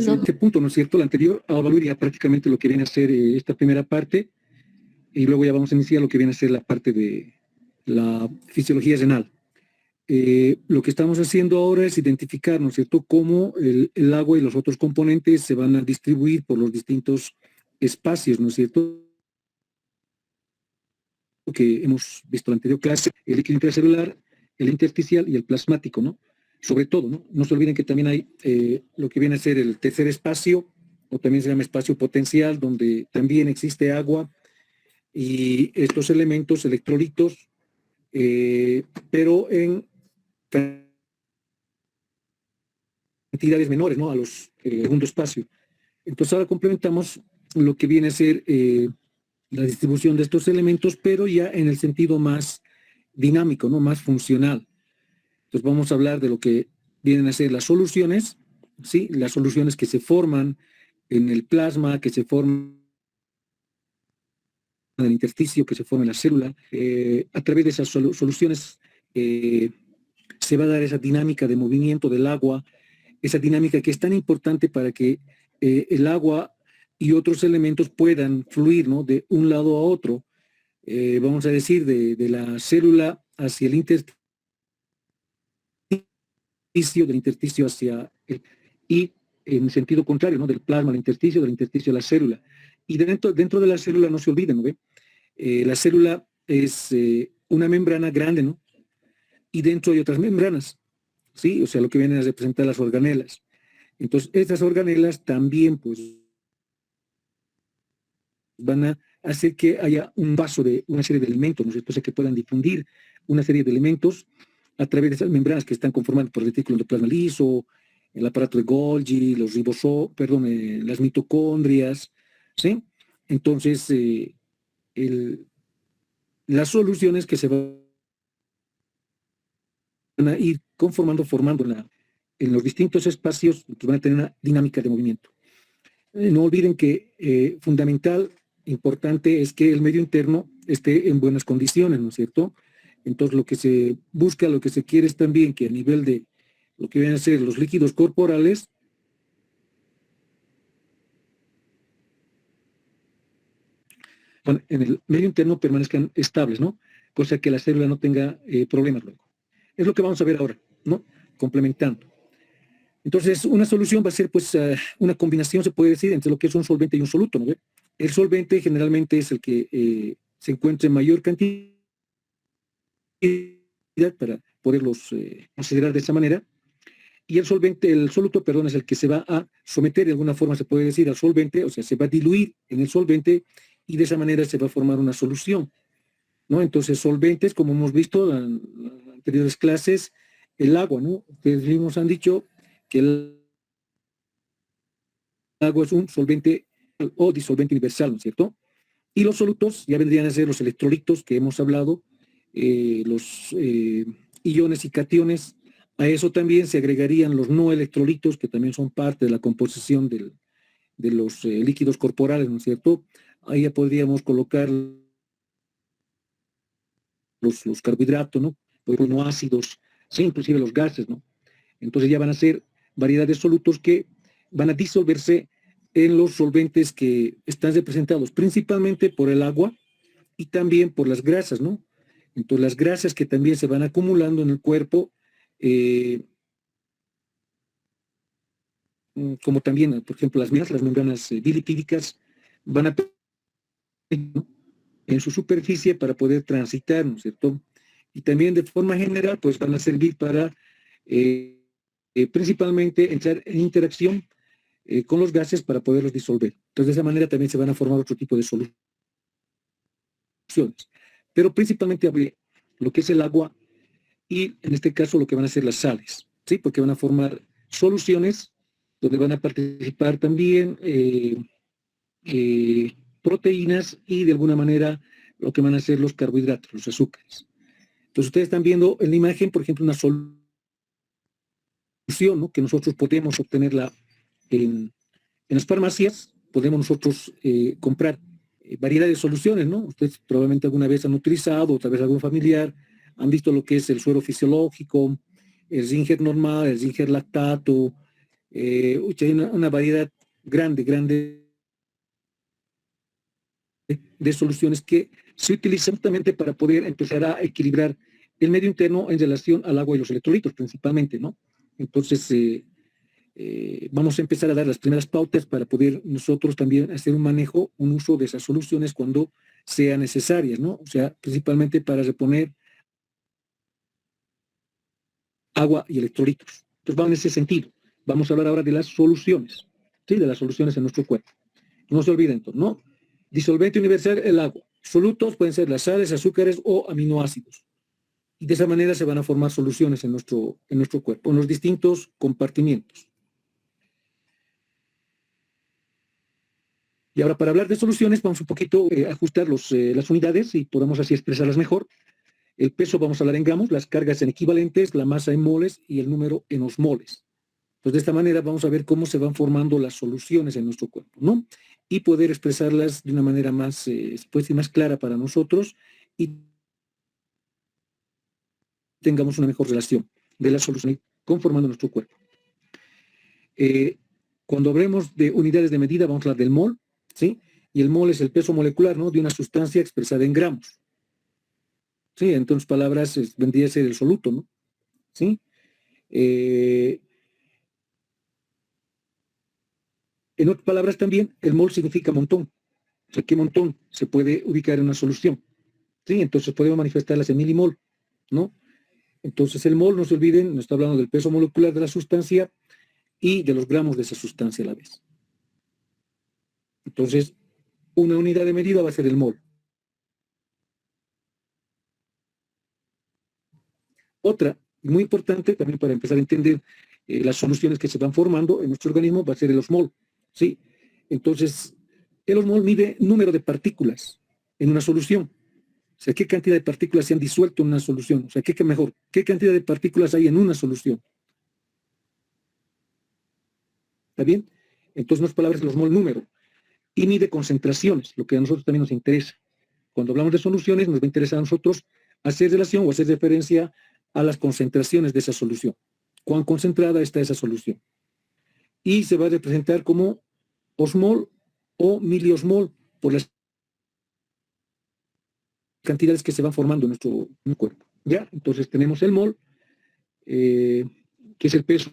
no, no. Este punto, ¿no es cierto? El anterior avalúa prácticamente lo que viene a ser esta primera parte, y luego ya vamos a iniciar lo que viene a ser la parte de la fisiología renal. Lo que estamos haciendo ahora es identificar, ¿no es cierto?, cómo el agua y los otros componentes se van a distribuir por los distintos espacios, ¿no es cierto?, que hemos visto en la anterior clase, el líquido intracelular, el intersticial y el plasmático, ¿no? Sobre todo, ¿no? No se olviden que también hay lo que viene a ser el tercer espacio, o también se llama espacio potencial, donde también existe agua y estos elementos electrolitos, pero en cantidades menores, ¿no?, a los segundo espacio. Entonces ahora complementamos lo que viene a ser la distribución de estos elementos, pero ya en el sentido más dinámico, ¿no?, más funcional. Entonces vamos a hablar de lo que vienen a ser las soluciones, ¿sí? Las soluciones que se forman en el plasma, que se forman en el intersticio, que se forma en la célula. A través de esas soluciones se va a dar esa dinámica de movimiento del agua, esa dinámica que es tan importante para que el agua y otros elementos puedan fluir, ¿no?, de un lado a otro. Vamos a decir, de la célula hacia el intersticio, del intersticio hacia y en sentido contrario, ¿no?, del plasma al intersticio, del intersticio a la célula. Y dentro de la célula, no se olviden, ¿no ve? La célula es una membrana grande, ¿no? Y dentro hay otras membranas, ¿sí? O sea, lo que vienen a representar las organelas. Entonces, estas organelas también, pues, van a hacer que haya un paso de una serie de elementos, ¿no es cierto? O sea, que puedan difundir una serie de elementos a través de esas membranas que están conformadas por el retículo endoplasma liso, el aparato de Golgi, los las mitocondrias, ¿sí? Entonces, las soluciones que se van a ir formando en los distintos espacios, que van a tener una dinámica de movimiento. No olviden que fundamental, importante, es que el medio interno esté en buenas condiciones, ¿no es cierto? Entonces, lo que se busca, lo que se quiere es también que a nivel de lo que vienen a ser los líquidos corporales, en el medio interno permanezcan estables, ¿no? Cosa que la célula no tenga problemas luego. Es lo que vamos a ver ahora, ¿no? Complementando. Entonces, una solución va a ser, pues, una combinación, se puede decir, entre lo que es un solvente y un soluto, ¿no ve? El solvente generalmente es el que se encuentra en mayor cantidad para poderlos considerar de esa manera. Y el soluto, perdón, es el que se va a someter, de alguna forma se puede decir, al solvente, o sea, se va a diluir en el solvente y de esa manera se va a formar una solución, ¿no? Entonces, solventes, como hemos visto en anteriores clases, el agua, ¿no? Ustedes mismos han dicho que el agua es un solvente o disolvente universal, ¿no es cierto? Y los solutos ya vendrían a ser los electrolitos que hemos hablado, los iones y cationes. A eso también se agregarían los no electrolitos, que también son parte de la composición de los líquidos corporales, ¿no es cierto? Ahí ya podríamos colocar los carbohidratos, ¿no? Los no ácidos, sí, inclusive los gases, ¿no? Entonces ya van a ser variedad de solutos que van a disolverse en los solventes que están representados principalmente por el agua y también por las grasas, ¿no? Entonces las grasas que también se van acumulando en el cuerpo, como también, por ejemplo, las membranas bilipídicas, van a, ¿no?, en su superficie para poder transitar, ¿no es cierto? Y también de forma general, pues van a servir para principalmente entrar en interacción con los gases para poderlos disolver. Entonces, de esa manera también se van a formar otro tipo de soluciones. Pero principalmente lo que es el agua y, en este caso, lo que van a ser las sales, ¿sí? Porque van a formar soluciones donde van a participar también proteínas y, de alguna manera, lo que van a ser los carbohidratos, los azúcares. Entonces, ustedes están viendo en la imagen, por ejemplo, una solución, ¿no?, que nosotros podemos obtenerla en las farmacias. Podemos nosotros comprar variedad de soluciones, ¿no? Ustedes probablemente alguna vez han utilizado, o tal vez algún familiar, han visto lo que es el suero fisiológico, el Zinger normal, el Zinger lactato, hay una variedad grande de soluciones que se utilizan justamente para poder empezar a equilibrar el medio interno en relación al agua y los electrolitos principalmente, ¿no? Entonces, vamos a empezar a dar las primeras pautas para poder nosotros también hacer un manejo, un uso de esas soluciones cuando sean necesarias, ¿no? O sea, principalmente para reponer agua y electrolitos. Entonces, vamos en ese sentido. Vamos a hablar ahora de las soluciones, ¿sí? De las soluciones en nuestro cuerpo. No se olviden, entonces, ¿no? Disolvente universal, el agua. Solutos pueden ser las sales, azúcares o aminoácidos. Y de esa manera se van a formar soluciones en nuestro cuerpo, en los distintos compartimientos. Y ahora, para hablar de soluciones, vamos un poquito a ajustar las unidades y podamos así expresarlas mejor. El peso vamos a hablar en gramos, las cargas en equivalentes, la masa en moles y el número en osmoles. Pues de esta manera vamos a ver cómo se van formando las soluciones en nuestro cuerpo, ¿no? Y poder expresarlas de una manera más, se puede decir, más clara para nosotros y tengamos una mejor relación de las soluciones conformando nuestro cuerpo. Cuando hablemos de unidades de medida, vamos a hablar del mol, ¿sí? Y el mol es el peso molecular, ¿no? De una sustancia expresada en gramos. Sí, en otras palabras, vendría a ser el soluto, ¿no? ¿Sí? En otras palabras también, el mol significa montón. O sea, ¿qué montón se puede ubicar en una solución? ¿Sí? Entonces podemos manifestarlas en milimol, ¿no? Entonces el mol, no se olviden, nos está hablando del peso molecular de la sustancia y de los gramos de esa sustancia a la vez. Entonces, una unidad de medida va a ser el mol. Otra, muy importante también para empezar a entender las soluciones que se van formando en nuestro organismo, va a ser el osmol, ¿sí? Entonces, el osmol mide número de partículas en una solución. O sea, qué cantidad de partículas se han disuelto en una solución. O sea, qué mejor, qué cantidad de partículas hay en una solución. ¿Está bien? Entonces, en otras palabras, el osmol número. Y mide concentraciones, lo que a nosotros también nos interesa. Cuando hablamos de soluciones, nos va a interesar a nosotros hacer relación o hacer referencia a las concentraciones de esa solución. Cuán concentrada está esa solución. Y se va a representar como osmol o miliosmol por las cantidades que se van formando en nuestro cuerpo. ¿Ya? Entonces tenemos el mol, que es el peso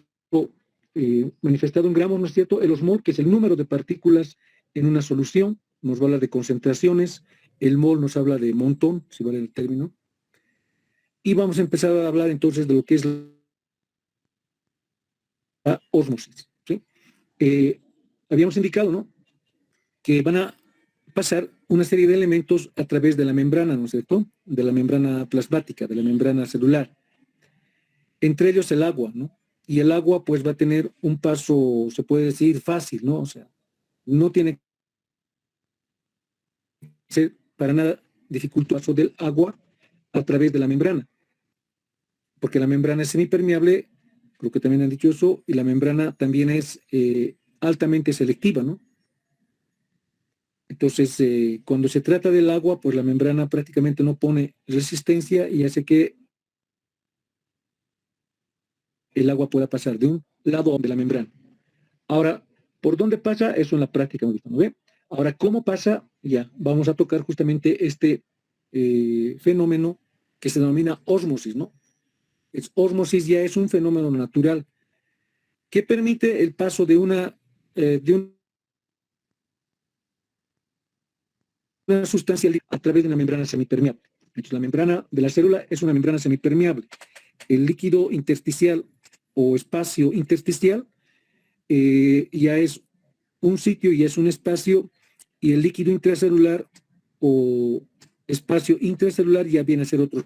manifestado en gramos, ¿no es cierto? El osmol, que es el número de partículas en una solución, nos va a hablar de concentraciones. El mol nos habla de montón, si vale el término. Y vamos a empezar a hablar entonces de lo que es la ósmosis, ¿sí? Habíamos indicado, ¿no?, que van a pasar una serie de elementos a través de la membrana, ¿no es cierto?, de la membrana plasmática, de la membrana celular. Entre ellos el agua, ¿no? Y el agua pues va a tener un paso, se puede decir, fácil, ¿no? O sea, no tiene que ser para nada dificultoso del agua a través de la membrana, porque la membrana es semipermeable, creo que también han dicho eso, y la membrana también es altamente selectiva, ¿no? Entonces, cuando se trata del agua, pues la membrana prácticamente no pone resistencia y hace que el agua pueda pasar de un lado de la membrana. Ahora, ¿por dónde pasa? Eso en la práctica ¿no ve? Ahora, ¿cómo pasa? Ya, vamos a tocar justamente este fenómeno que se denomina ósmosis, ¿no? Ósmosis ya es un fenómeno natural que permite el paso de una sustancia a través de una membrana semipermeable. Entonces, la membrana de la célula es una membrana semipermeable. El líquido intersticial o espacio intersticial ya es un sitio y es un espacio, y el líquido intracelular o espacio intracelular ya viene a ser otro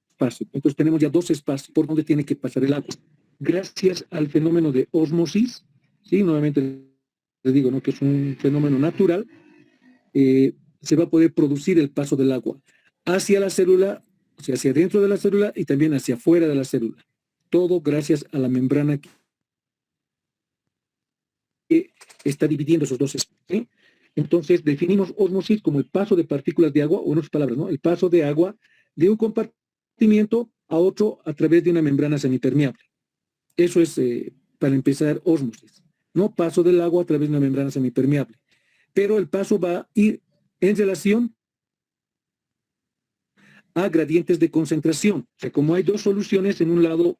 espacio. Entonces tenemos ya dos espacios por donde tiene que pasar el agua. Gracias al fenómeno de ósmosis, ¿sí? Nuevamente les digo, ¿no?, que es un fenómeno natural, se va a poder producir el paso del agua hacia la célula, o sea, hacia dentro de la célula y también hacia afuera de la célula. Todo gracias a la membrana que está dividiendo esos dos espacios, ¿sí? Entonces definimos ósmosis como el paso de partículas de agua, o en otras palabras, ¿no?, el paso de agua de un compartimiento a otro a través de una membrana semipermeable. Eso es, para empezar, ósmosis, ¿no? Paso del agua a través de una membrana semipermeable. Pero el paso va a ir en relación a gradientes de concentración. O sea, como hay dos soluciones, en un lado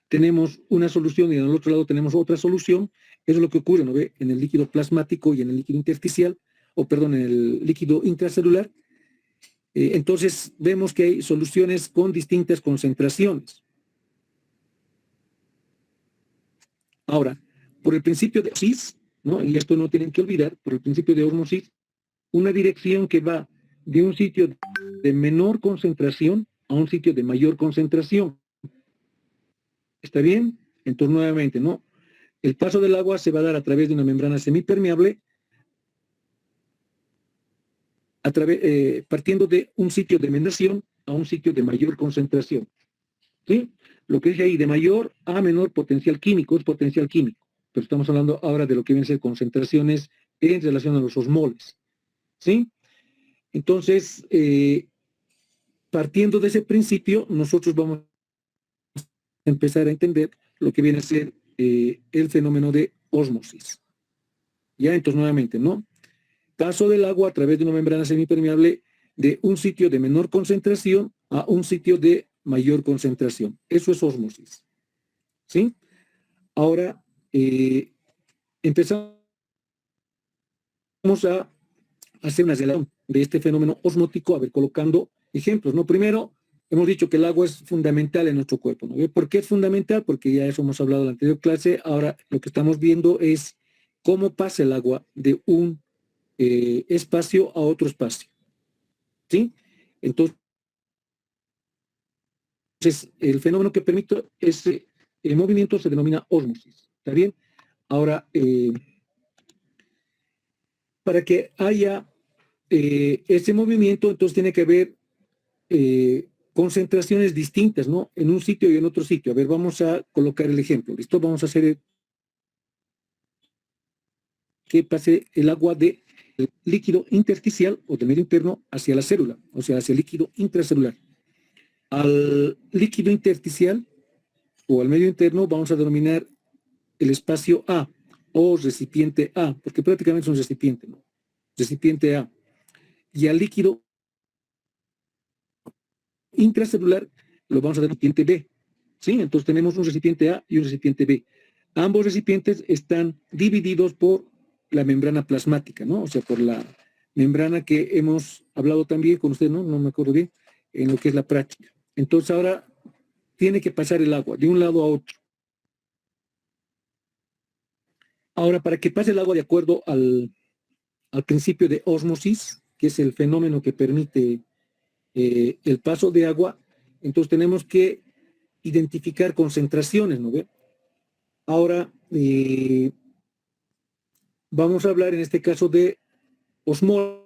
tenemos una solución y en el otro lado tenemos otra solución, eso es lo que ocurre, ¿no ve? En el líquido plasmático y en el líquido intersticial, o perdón, en el líquido intracelular. Entonces vemos que hay soluciones con distintas concentraciones. Ahora, por el principio de osmosis, ¿no? Y esto no tienen que olvidar, por el principio de osmosis, una dirección que va de un sitio de menor concentración a un sitio de mayor concentración. ¿Está bien? Entonces, nuevamente, ¿no? El paso del agua se va a dar a través de una membrana semipermeable, partiendo de un sitio de menor a un sitio de mayor concentración. ¿Sí? Lo que dice ahí, de mayor a menor potencial químico, es potencial químico. Pero estamos hablando ahora de lo que vienen a ser concentraciones en relación a los osmoles. ¿Sí? Entonces, partiendo de ese principio, nosotros vamos a empezar a entender lo que viene a ser el fenómeno de ósmosis. Ya, entonces nuevamente, ¿no? Paso del agua a través de una membrana semipermeable de un sitio de menor concentración a un sitio de mayor concentración. Eso es ósmosis. ¿Sí? Ahora, empezamos a hacer una relación de este fenómeno osmótico, a ver, colocando ejemplos, ¿no? Primero, hemos dicho que el agua es fundamental en nuestro cuerpo, ¿no? ¿Por qué es fundamental? Porque ya eso hemos hablado en la anterior clase. Ahora, lo que estamos viendo es cómo pasa el agua de un espacio a otro espacio, ¿sí? Entonces, el fenómeno que permite ese movimiento se denomina ósmosis, ¿está bien? Ahora, para que haya ese movimiento, entonces tiene que haber concentraciones distintas, ¿no? En un sitio y en otro sitio. A ver, vamos a colocar el ejemplo. ¿Listo? Vamos a hacer que pase el agua del líquido intersticial o del medio interno hacia la célula, o sea, hacia el líquido intracelular. Al líquido intersticial o al medio interno vamos a denominar el espacio A o recipiente A, porque prácticamente es un recipiente, ¿no? Recipiente A. Y al líquido intracelular lo vamos a dar recipiente B. ¿Sí? Entonces tenemos un recipiente A y un recipiente B. Ambos recipientes están divididos por la membrana plasmática, ¿no? O sea, por la membrana que hemos hablado también con usted, ¿no? No me acuerdo bien, en lo que es la práctica. Entonces ahora tiene que pasar el agua de un lado a otro. Ahora, para que pase el agua de acuerdo al principio de ósmosis, que es el fenómeno que permite el paso de agua, entonces tenemos que identificar concentraciones, ¿no ve? Ahora, vamos a hablar en este caso de osmoles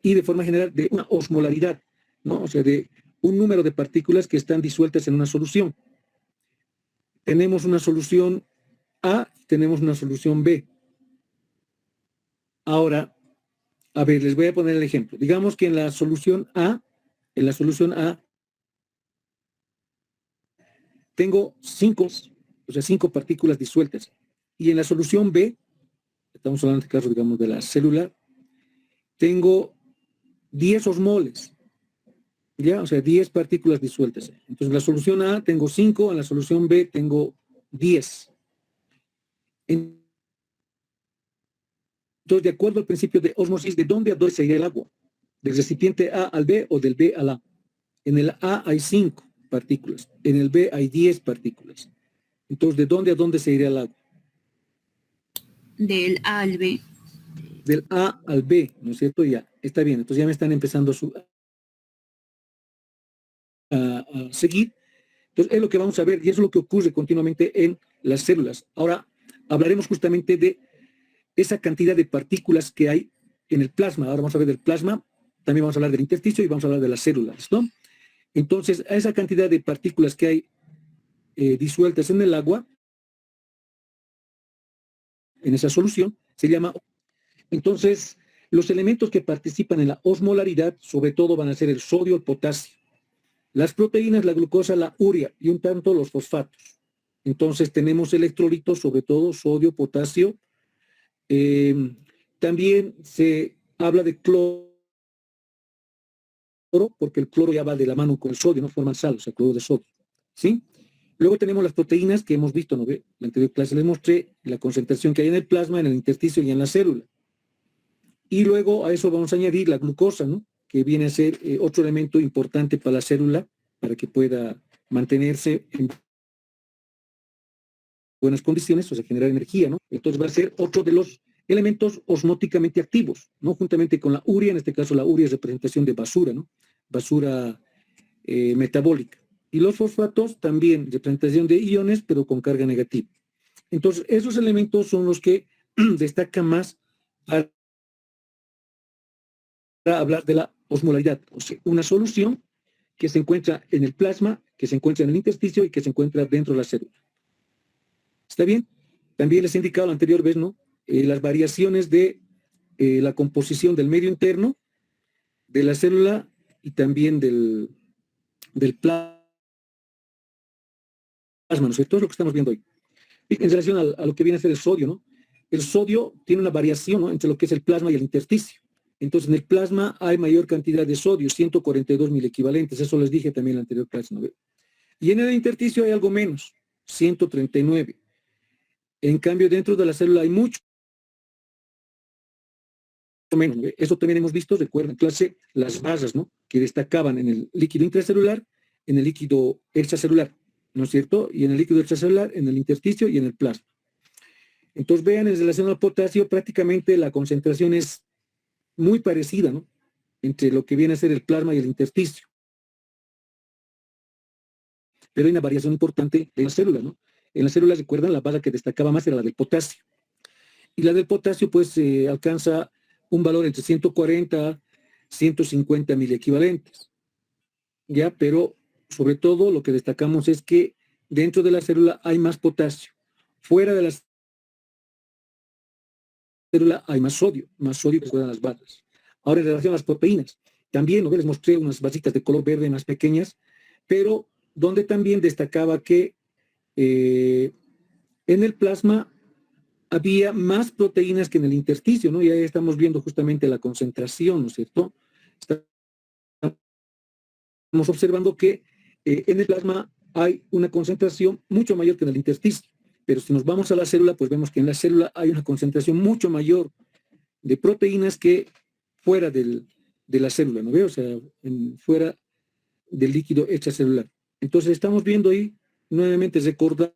y de forma general de una osmolaridad, ¿no? O sea, de un número de partículas que están disueltas en una solución. Tenemos una solución A, tenemos una solución B. Ahora, a ver, les voy a poner el ejemplo. Digamos que en la solución A, tengo cinco partículas disueltas. Y en la solución B, estamos hablando en este caso, digamos, de la célula, tengo 10 osmoles. ¿Ya? O sea, 10 partículas disueltas. Entonces, en la solución A tengo 5, en la solución B tengo 10. Entonces, de acuerdo al principio de ósmosis, ¿de dónde a dónde se irá el agua? ¿Del recipiente A al B o del B al A? En el A hay 5 partículas, en el B hay 10 partículas. Entonces, ¿de dónde a dónde se irá el agua? Del A al B. Del A al B, ¿no es cierto? Ya, está bien. Entonces ya me están empezando a seguir. Entonces, es lo que vamos a ver y es lo que ocurre continuamente en las células. Ahora, hablaremos justamente de esa cantidad de partículas que hay en el plasma. Ahora vamos a ver del plasma, también vamos a hablar del intersticio y vamos a hablar de las células, ¿no? Entonces, a esa cantidad de partículas que hay disueltas en el agua, en esa solución, se llama... Entonces, los elementos que participan en la osmolaridad, sobre todo van a ser el sodio, el potasio. Las proteínas, la glucosa, la urea y un tanto los fosfatos. Entonces tenemos electrolitos, sobre todo sodio, potasio. También se habla de cloro, porque el cloro ya va de la mano con el sodio, no forman sal, o sea, cloro de sodio. ¿Sí? Luego tenemos las proteínas que hemos visto, ¿no ve? En la anterior clase les mostré la concentración que hay en el plasma, en el intersticio y en la célula. Y luego a eso vamos a añadir la glucosa, ¿no? Que viene a ser otro elemento importante para la célula, para que pueda mantenerse en buenas condiciones, o sea, generar energía, ¿no? Entonces va a ser otro de los elementos osmóticamente activos, ¿no? Juntamente con la urea, en este caso la urea es representación de basura, ¿no? Basura metabólica. Y los fosfatos también, representación de iones, pero con carga negativa. Entonces, esos elementos son los que destacan más para hablar de la osmolaridad, o sea, una solución que se encuentra en el plasma, que se encuentra en el intersticio y que se encuentra dentro de la célula. ¿Está bien? También les he indicado la anterior vez, ¿no? Las variaciones de la composición del medio interno, de la célula y también del plasma, ¿no es cierto? Es lo que estamos viendo hoy. Y en relación a lo que viene a ser el sodio, ¿no? El sodio tiene una variación, ¿no? Entre lo que es el plasma y el intersticio. Entonces, en el plasma hay mayor cantidad de sodio, 142.000 equivalentes, eso les dije también en la anterior clase, ¿no? Y en el intersticio hay algo menos, 139. En cambio, dentro de la célula hay mucho menos. ¿No? Eso también hemos visto, recuerden, clase, las basas, ¿no? Que destacaban en el líquido intracelular, en el líquido extracelular, ¿no es cierto? Y en el líquido extracelular, en el intersticio y en el plasma. Entonces, vean, en relación al potasio, prácticamente la concentración es muy parecida, ¿no? Entre lo que viene a ser el plasma y el intersticio. Pero hay una variación importante en la célula, ¿no? En las células, recuerdan, la base que destacaba más era la del potasio. Y la del potasio, pues, alcanza un valor entre 140, 150.000 equivalentes. ¿Ya? Pero, sobre todo, lo que destacamos es que dentro de la célula hay más potasio. Fuera de la célula hay más sodio que fuera de las bases. Ahora, en relación a las proteínas, también, ¿no? Les mostré unas vasitas de color verde más pequeñas, pero donde también destacaba que en el plasma había más proteínas que en el intersticio, ¿no? Y ahí estamos viendo justamente la concentración, ¿no es cierto? Estamos observando que en el plasma hay una concentración mucho mayor que en el intersticio, pero si nos vamos a la célula, pues vemos que en la célula hay una concentración mucho mayor de proteínas que fuera de la célula, ¿no veo? O sea, fuera del líquido extracelular. Entonces estamos viendo ahí, nuevamente recordando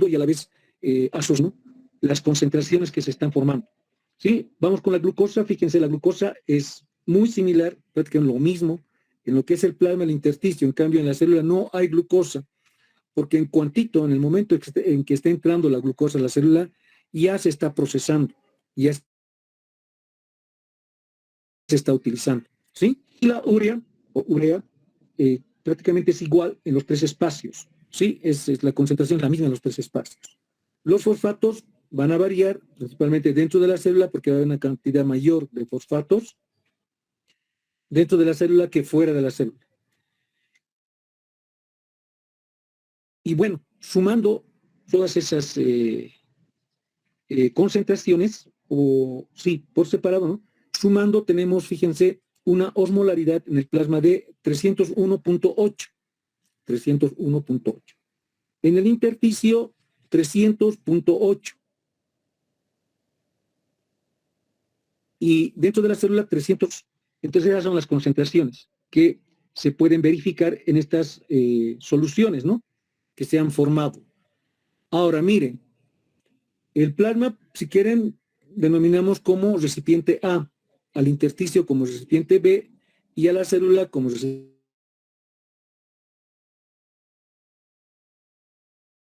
y a la vez asociando, ¿no? Las concentraciones que se están formando. ¿Sí? Vamos con la glucosa. Fíjense, la glucosa es muy similar, prácticamente lo mismo, en lo que es el plasma, el intersticio. En cambio, en la célula no hay glucosa, porque en cuantito, en el momento en que está entrando la glucosa a la célula, ya se está procesando, ya se está utilizando. ¿Sí? Y la urea prácticamente es igual en los tres espacios. ¿Sí? La concentración es la misma en los tres espacios. Los fosfatos van a variar principalmente dentro de la célula porque va a haber una cantidad mayor de fosfatos dentro de la célula que fuera de la célula. Y bueno, sumando todas esas concentraciones, o sí, por separado, ¿no? Sumando tenemos, fíjense, una osmolaridad en el plasma de 301.8. 301.8. En el intersticio, 300.8. Y dentro de la célula, 300. Entonces esas son las concentraciones que se pueden verificar en estas soluciones, ¿no? Que se han formado. Ahora, miren, el plasma, si quieren, denominamos como recipiente A, al intersticio como recipiente B y a la célula como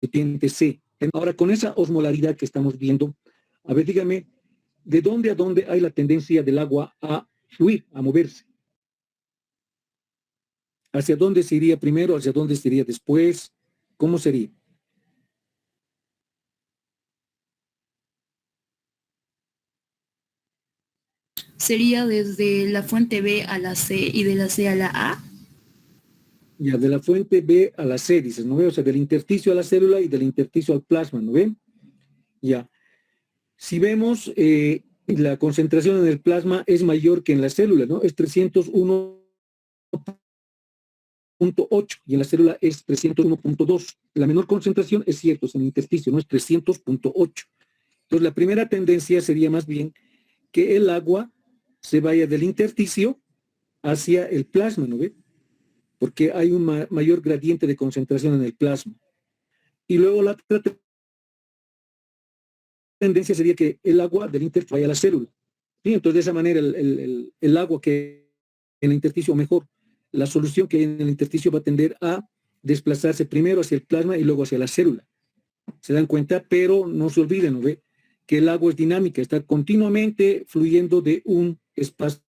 recipiente C. Ahora, con esa osmolaridad que estamos viendo, a ver, dígame, ¿de dónde a dónde hay la tendencia del agua a fluir, a moverse? ¿Hacia dónde se iría primero? ¿Hacia dónde se iría después? ¿Cómo sería? sería desde la fuente B a la C y de la C a la A. Ya, de la fuente B a la C, dices, ¿no ve? O sea, del intersticio a la célula y del intersticio al plasma, ¿no ven? Ya. Si vemos, la concentración en el plasma es mayor que en la célula, ¿no? Es 301.8 y en la célula es 301.2. La menor concentración es cierto, es en el intersticio, ¿no? Es 300.8. Entonces, la primera tendencia sería más bien que el agua se vaya del intersticio hacia el plasma, ¿no ve? Porque hay un mayor gradiente de concentración en el plasma. Y luego la otra tendencia sería que el agua del intersticio vaya a la célula. ¿Sí? Entonces, de esa manera, el agua que en el intersticio, mejor, la solución que hay en el intersticio va a tender a desplazarse primero hacia el plasma y luego hacia la célula. ¿Se dan cuenta? Pero no se olviden, ¿no ve? Que el agua es dinámica, está continuamente fluyendo de un espacio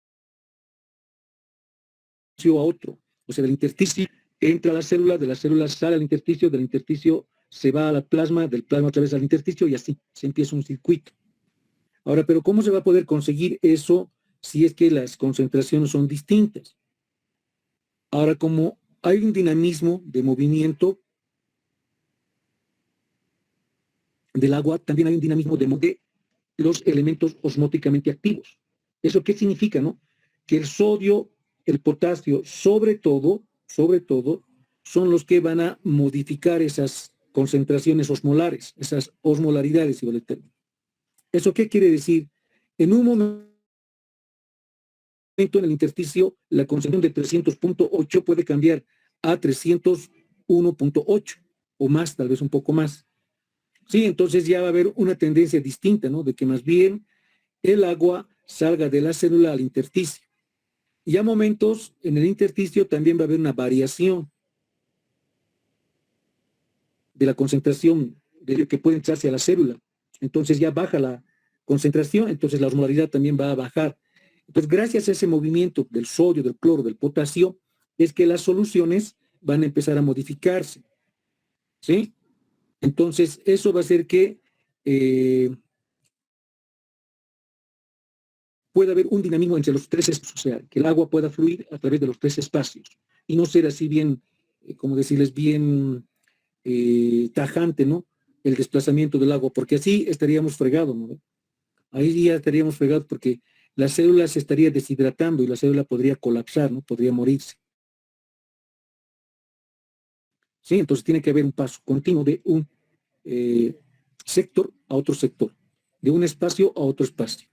a otro. O sea, del intersticio entra a la célula, de la célula sale al intersticio, del intersticio se va al plasma, del plasma otra vez al intersticio y así se empieza un circuito. Ahora, pero ¿cómo se va a poder conseguir eso si es que las concentraciones son distintas? Ahora, como hay un dinamismo de movimiento del agua, también hay un dinamismo de los elementos osmóticamente activos. ¿Eso qué significa, no? Que el sodio, el potasio, sobre todo, son los que van a modificar esas concentraciones osmolares, esas osmolaridades, si vale el término. ¿Eso qué quiere decir? En un momento en el intersticio, la concentración de 300.8 puede cambiar a 301.8 o más, tal vez un poco más. Sí, entonces ya va a haber una tendencia distinta, ¿no? De que más bien el agua salga de la célula al intersticio. Y a momentos en el intersticio también va a haber una variación de la concentración de que puede entrarse a la célula. Entonces ya baja la concentración, entonces la osmolaridad también va a bajar. Entonces, gracias a ese movimiento del sodio, del cloro, del potasio, es que las soluciones van a empezar a modificarse. ¿Sí? Entonces, eso va a hacer que pueda haber un dinamismo entre los tres espacios, o sea, que el agua pueda fluir a través de los tres espacios y no ser así bien, como decirles, bien tajante, ¿no? El desplazamiento del agua, porque así estaríamos fregados, ¿no? Ahí ya estaríamos fregados porque la célula se estaría deshidratando y la célula podría colapsar, ¿no? Podría morirse. ¿Sí? Entonces tiene que haber un paso continuo de un sector a otro sector, de un espacio a otro espacio.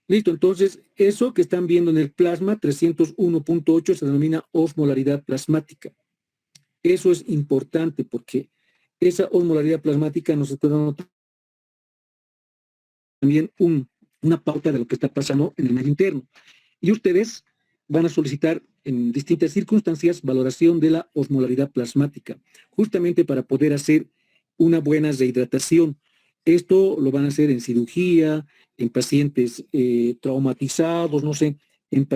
Listo, entonces eso que están viendo en el plasma 301.8 se denomina osmolaridad plasmática. Eso es importante porque esa osmolaridad plasmática nos está dando también una pauta de lo que está pasando en el medio interno. Y ustedes van a solicitar en distintas circunstancias valoración de la osmolaridad plasmática, justamente para poder hacer una buena rehidratación. Esto lo van a hacer en cirugía, en pacientes traumatizados, no sé, en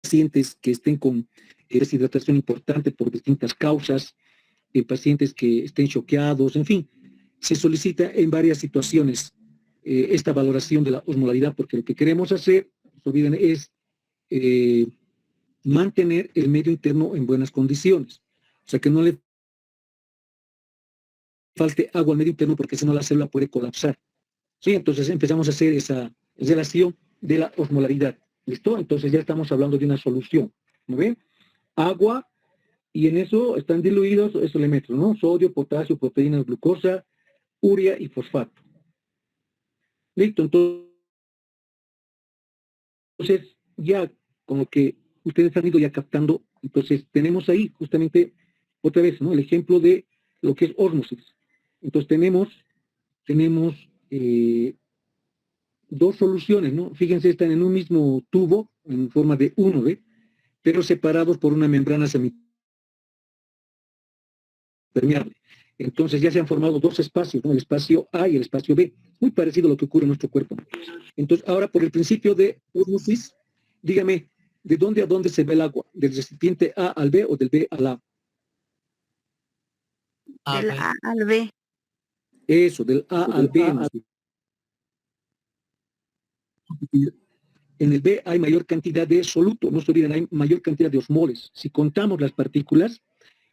pacientes que estén con deshidratación importante por distintas causas, en pacientes que estén choqueados, en fin, se solicita en varias situaciones esta valoración de la osmolaridad, porque lo que queremos hacer, no se olviden, es mantener el medio interno en buenas condiciones. O sea, que no le falte agua al medio interno porque si no la célula puede colapsar. ¿Sí? Entonces empezamos a hacer esa relación de la osmolaridad. ¿Listo? Entonces ya estamos hablando de una solución. ¿No ven? Agua, y en eso están diluidos esos elementos, ¿no? Sodio, potasio, proteínas, glucosa, urea y fosfato. Listo, entonces ya como que ustedes han ido ya captando, entonces tenemos ahí justamente otra vez, ¿no? El ejemplo de lo que es ósmosis. Entonces tenemos dos soluciones, ¿no? Fíjense, están en un mismo tubo, en forma de uno, ¿ve? Pero separados por una membrana semipermeable. Entonces ya se han formado dos espacios, ¿no? El espacio A y el espacio B, muy parecido a lo que ocurre en nuestro cuerpo. Entonces, ahora por el principio de ósmosis, dígame, ¿de dónde a dónde se ve el agua? ¿Del recipiente A al B o del B al A? Del A al B. Eso, del A al B. En el B hay mayor cantidad de soluto, no se olviden, hay mayor cantidad de osmoles. Si contamos las partículas,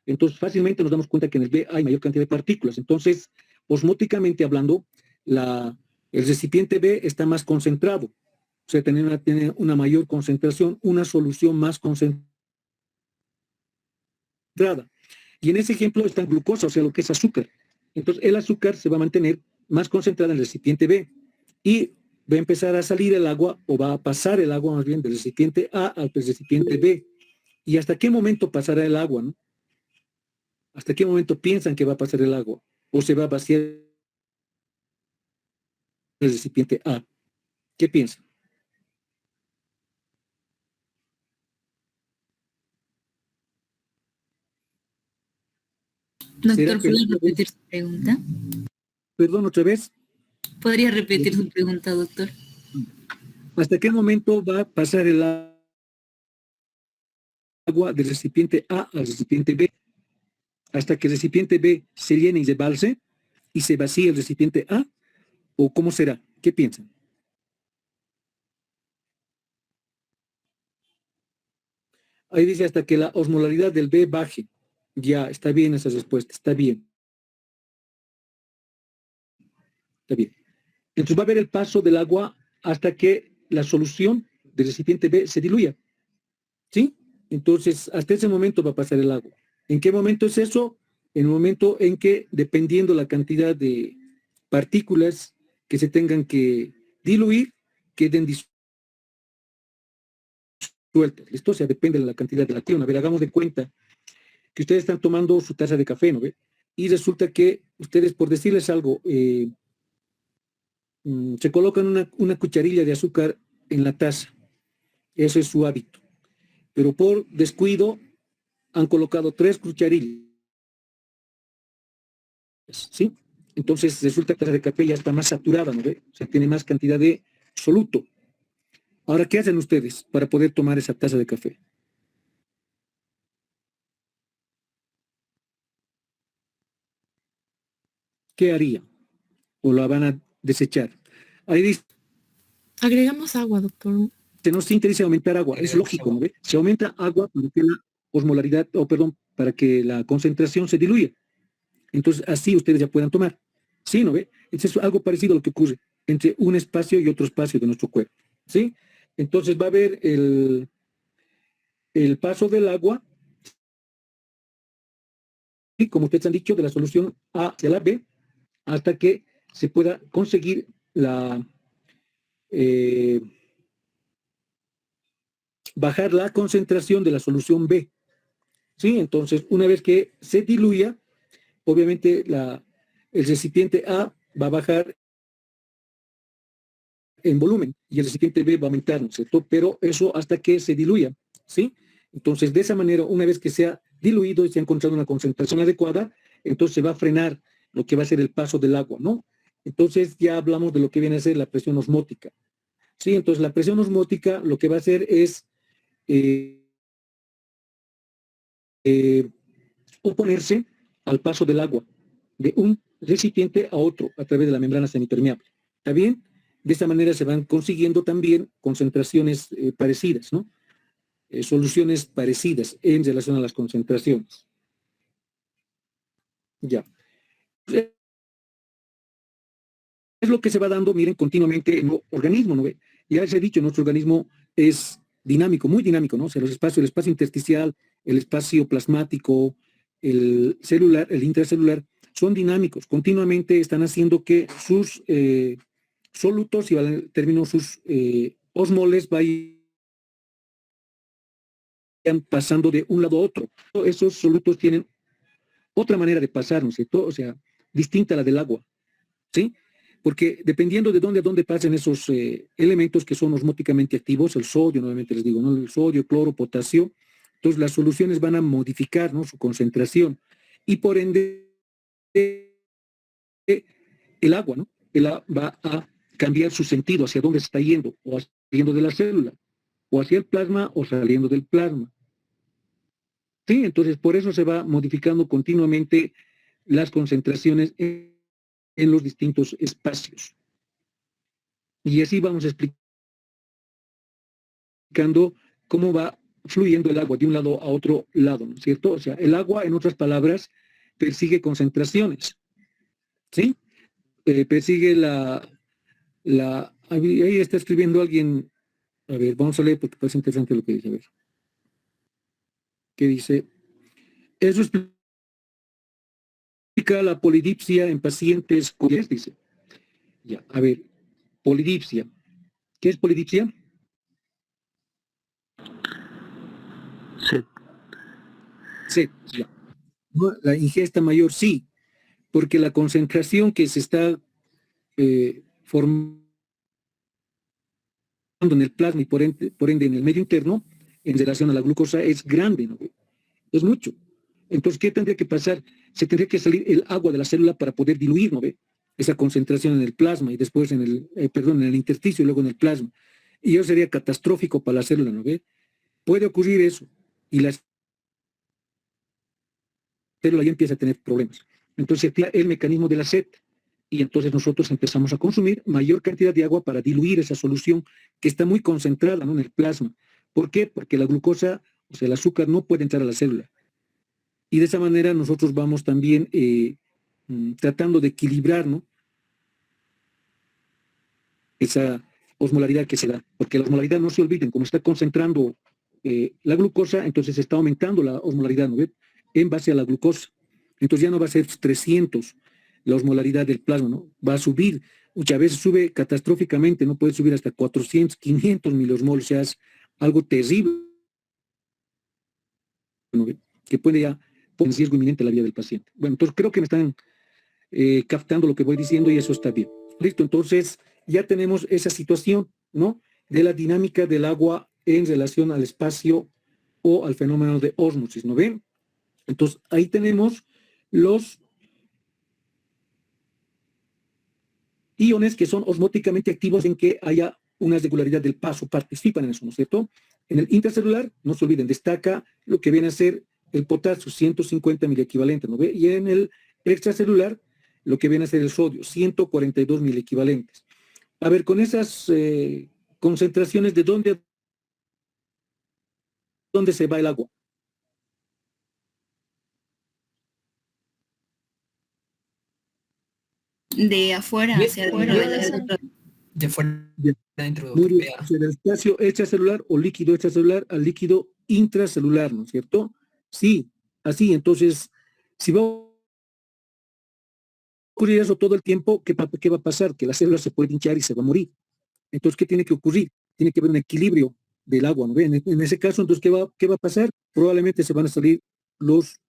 entonces fácilmente nos damos cuenta que en el B hay mayor cantidad de partículas. Entonces, osmóticamente hablando, el recipiente B está más concentrado. O sea, tiene una mayor concentración, una solución más concentrada. Y en ese ejemplo está glucosa, o sea, lo que es azúcar. Entonces, el azúcar se va a mantener más concentrada en el recipiente B y va a empezar a salir el agua, o va a pasar el agua más bien del recipiente A al recipiente B. ¿Y hasta qué momento pasará el agua, no? ¿Hasta qué momento piensan que va a pasar el agua? ¿O se va a vaciar el recipiente A? ¿Qué piensan? Doctor, ¿podría repetir su pregunta? Perdón, otra vez. ¿Podría repetir su pregunta, doctor? ¿Hasta qué momento va a pasar el agua del recipiente A al recipiente B? ¿Hasta que el recipiente B se llene y rebalse y se vacíe el recipiente A? ¿O cómo será? ¿Qué piensan? Ahí dice hasta que la osmolaridad del B baje. Ya, está bien esa respuesta, está bien. Está bien. Entonces va a haber el paso del agua hasta que la solución del recipiente B se diluya. ¿Sí? Entonces, hasta ese momento va a pasar el agua. ¿En qué momento es eso? En el momento en que, dependiendo la cantidad de partículas que se tengan que diluir, queden disueltas. ¿Listo? O sea, depende de la cantidad de la acción. A ver, hagamos de cuenta que ustedes están tomando su taza de café, ¿no ve? Y resulta que ustedes, por decirles algo, se colocan una cucharilla de azúcar en la taza. Eso es su hábito. Pero por descuido han colocado 3 cucharillas. ¿Sí? Entonces resulta que la taza de café ya está más saturada, ¿no ve? O sea, tiene más cantidad de soluto. Ahora, ¿qué hacen ustedes para poder tomar esa taza de café? ¿Qué harían? ¿O la van a desechar? Ahí dice... Agregamos agua, doctor. No se interesa aumentar agua, es lógico, ¿no ve? Se aumenta agua para que la osmolaridad, para que la concentración se diluya. Entonces, así ustedes ya puedan tomar. ¿Sí, no ve? Es algo parecido a lo que ocurre entre un espacio y otro espacio de nuestro cuerpo. ¿Sí? Entonces va a haber el paso del agua, y como ustedes han dicho, de la solución A hacia la B, hasta que se pueda conseguir bajar la concentración de la solución B. ¿Sí? Entonces, una vez que se diluya, obviamente el recipiente A va a bajar en volumen y el recipiente B va a aumentar, ¿no es cierto? Pero eso hasta que se diluya, ¿sí? Entonces, de esa manera, una vez que se ha diluido y se ha encontrado una concentración adecuada, entonces se va a frenar lo que va a ser el paso del agua, ¿no? Entonces ya hablamos de lo que viene a ser la presión osmótica. Sí, entonces la presión osmótica lo que va a hacer es oponerse al paso del agua de un recipiente a otro a través de la membrana semipermeable. ¿Está bien? De esta manera se van consiguiendo también concentraciones parecidas, ¿no? Soluciones parecidas en relación a las concentraciones. Ya. Es lo que se va dando, miren, continuamente en el organismo, ¿no ve? Ya les he dicho, nuestro organismo es dinámico, muy dinámico, ¿no? O sea, el espacio intersticial, el espacio plasmático, el celular, el intracelular, son dinámicos, continuamente están haciendo que sus solutos, y al término sus osmoles, vayan pasando de un lado a otro. Esos solutos tienen otra manera de pasar, ¿no es cierto? O sea, distinta a la del agua, ¿sí? Porque dependiendo de dónde a dónde pasen esos elementos que son osmóticamente activos, el sodio, nuevamente les digo, ¿no? El sodio, cloro, potasio, entonces las soluciones van a modificar, ¿no? Su concentración y por ende el agua, ¿no? El agua va a cambiar su sentido, hacia dónde se está yendo, o saliendo de la célula, o hacia el plasma, o saliendo del plasma. Sí, entonces por eso se va modificando continuamente las concentraciones en los distintos espacios. Y así vamos a explicar indicando cómo va fluyendo el agua de un lado a otro lado, ¿no es cierto? O sea, el agua, en otras palabras, persigue concentraciones, ¿sí? Persigue ahí está escribiendo alguien, a ver, vamos a leer porque parece interesante lo que dice, a ver. ¿Qué dice? Eso explica la polidipsia en pacientes con, dice. Ya, a ver, polidipsia. ¿Qué es polidipsia? Sed, ya. ¿No? La ingesta mayor, sí, porque la concentración que se está formando en el plasma y por ende en el medio interno en relación a la glucosa es grande, ¿no? Es mucho. Entonces, ¿qué tendría que pasar? Se tendría que salir el agua de la célula para poder diluir, ¿no ve? Esa concentración en el plasma y después en el intersticio y luego en el plasma. Y eso sería catastrófico para la célula, ¿no ve? Puede ocurrir eso y la célula ya empieza a tener problemas. Entonces, el mecanismo de la sed y entonces nosotros empezamos a consumir mayor cantidad de agua para diluir esa solución que está muy concentrada, ¿no?, en el plasma. ¿Por qué? Porque la glucosa, o sea, el azúcar no puede entrar a la célula. Y de esa manera nosotros vamos también tratando de equilibrar, ¿no?, esa osmolaridad que se da. Porque la osmolaridad, no se olviden, como está concentrando la glucosa, entonces está aumentando la osmolaridad, ¿no ve?, en base a la glucosa. Entonces ya no va a ser 300 la osmolaridad del plasma, ¿no? Va a subir, muchas veces sube catastróficamente, no puede subir hasta 400, 500 miliosmol, o sea, es algo terrible, ¿no?, que puede ya poner en riesgo inminente la vida del paciente. Bueno, entonces creo que me están captando lo que voy diciendo y eso está bien. Listo, entonces ya tenemos esa situación, ¿no?, de la dinámica del agua en relación al espacio o al fenómeno de ósmosis, ¿no ven? Entonces ahí tenemos los iones que son osmóticamente activos en que haya una regularidad del paso, participan en eso, ¿no es cierto? En el intracelular, no se olviden, destaca lo que viene a ser el potasio, 150 miliequivalentes, ¿no ve? Y en el extracelular, lo que viene a ser el sodio, 142 miliequivalentes. A ver, con esas concentraciones, ¿de dónde se va el agua? De afuera hacia adentro de la célula. De fuera Bien. adentro, Muy bien. europea. Del espacio extracelular o líquido extracelular al líquido intracelular, ¿no es cierto? Sí, así. Entonces, si va a ocurrir eso todo el tiempo, ¿qué va a pasar? Que la célula se puede hinchar y se va a morir. Entonces, ¿qué tiene que ocurrir? Tiene que haber un equilibrio del agua, ¿no ven? En ese caso, entonces, ¿qué va a pasar? Probablemente se van a salir los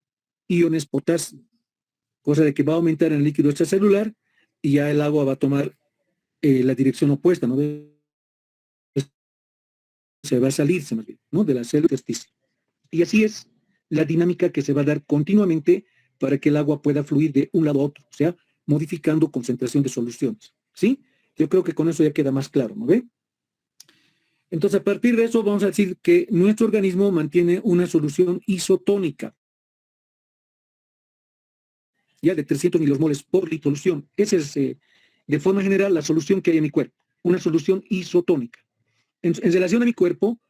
iones potasio, cosa de que va a aumentar en el líquido extracelular y ya el agua va a tomar la dirección opuesta, ¿no ven? Se va a salirse más bien, ¿no?, de la célula intersticio. Y así es la dinámica que se va a dar continuamente para que el agua pueda fluir de un lado a otro, o sea, modificando concentración de soluciones, ¿sí? Yo creo que con eso ya queda más claro, ¿no ve? Entonces, a partir de eso vamos a decir que nuestro organismo mantiene una solución isotónica, ya de 300 milimoles por litro de solución. Esa es, de forma general, la solución que hay en mi cuerpo, una solución isotónica. En relación a mi cuerpo,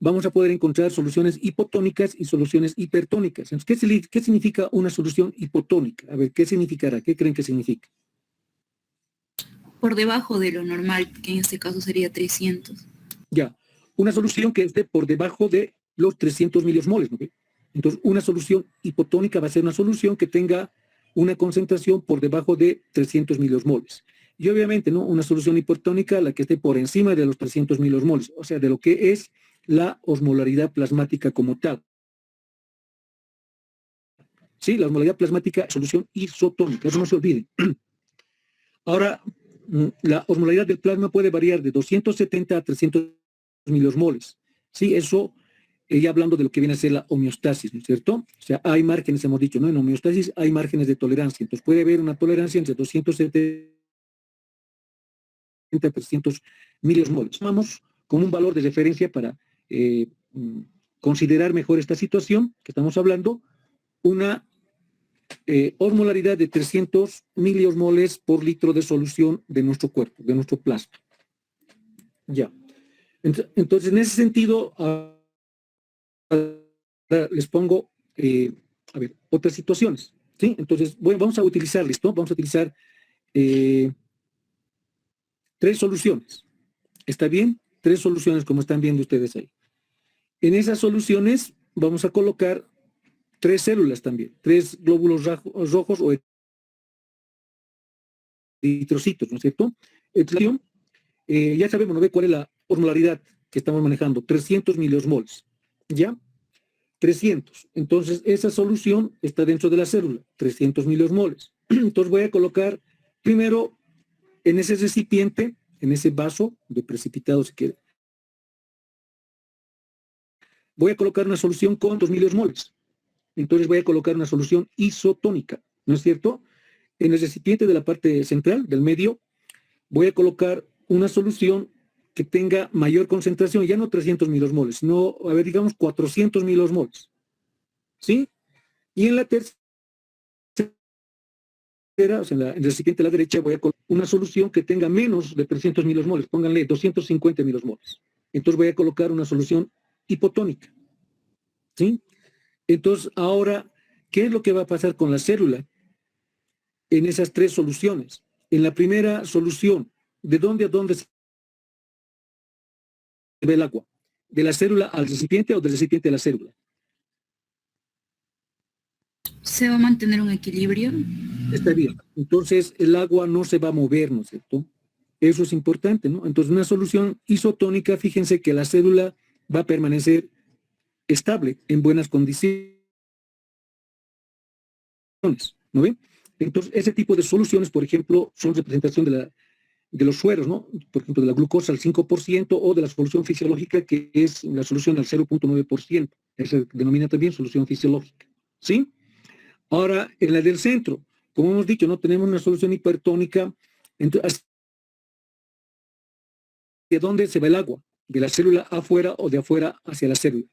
vamos a poder encontrar soluciones hipotónicas y soluciones hipertónicas. Entonces, ¿qué significa una solución hipotónica? A ver, ¿qué significará? ¿Qué creen que significa? Por debajo de lo normal, que en este caso sería 300. Ya, una solución que esté por debajo de los 300 miliosmoles, ¿no? Entonces, una solución hipotónica va a ser una solución que tenga una concentración por debajo de 300 miliosmoles. Y obviamente, ¿no?, una solución hipotónica, la que esté por encima de los 300 miliosmoles, o sea, de lo que es la osmolaridad plasmática como tal. Sí, la osmolaridad plasmática es solución isotónica, eso no se olvide. Ahora, la osmolaridad del plasma puede variar de 270 a 300 miliosmoles. Sí, eso ya hablando de lo que viene a ser la homeostasis, ¿no es cierto? O sea, hay márgenes, hemos dicho, ¿no? En homeostasis hay márgenes de tolerancia. Entonces puede haber una tolerancia entre 270 a 300 miliosmoles. Tomamos como un valor de referencia para considerar mejor esta situación que estamos hablando, una osmolaridad de 300 miliosmoles por litro de solución de nuestro cuerpo, de nuestro plasma. Ya. Entonces, en ese sentido, les pongo, a ver, otras situaciones, ¿sí? Entonces, vamos a utilizar, ¿listo? Vamos a utilizar 3 soluciones. ¿Está bien? 3 soluciones, como están viendo ustedes ahí. En esas soluciones vamos a colocar 3 células también, 3 glóbulos rojos o eritrocitos, ¿no es cierto? Entonces, ya sabemos, ¿no ve cuál es la osmolaridad que estamos manejando? 300 miliosmoles, ¿ya? 300. Entonces, esa solución está dentro de la célula, 300 miliosmoles. Entonces, voy a colocar primero en ese recipiente, en ese vaso de precipitado, si quiere, voy a colocar una solución con 2 miliosmoles. Entonces, voy a colocar una solución isotónica, ¿no es cierto? En el recipiente de la parte central, del medio, voy a colocar una solución que tenga mayor concentración, ya no 300 milosmoles, sino, a ver, digamos 400 milosmoles, ¿sí? Y en la tercera, o sea, en el recipiente de la derecha, voy a colocar una solución que tenga menos de 300 milosmoles, pónganle 250 milosmoles. Entonces voy a colocar una solución hipotónica, ¿sí? Entonces, ahora, ¿qué es lo que va a pasar con la célula en esas 3 soluciones? En la primera solución, ¿de dónde a dónde se ve el agua? ¿De la célula al recipiente o del recipiente a la célula? ¿Se va a mantener un equilibrio? Está bien. Entonces, el agua no se va a mover, ¿no es cierto? Eso es importante, ¿no? Entonces, una solución isotónica, fíjense que la célula va a permanecer estable, en buenas condiciones, ¿no ven? Entonces, ese tipo de soluciones, por ejemplo, son representación de los sueros, ¿no? Por ejemplo, de la glucosa al 5% o de la solución fisiológica, que es la solución al 0.9%. Se denomina también solución fisiológica, ¿sí? Ahora, en la del centro, como hemos dicho, no tenemos una solución hipertónica. Entonces, ¿de dónde se va el agua? ¿De la célula afuera o de afuera hacia la célula?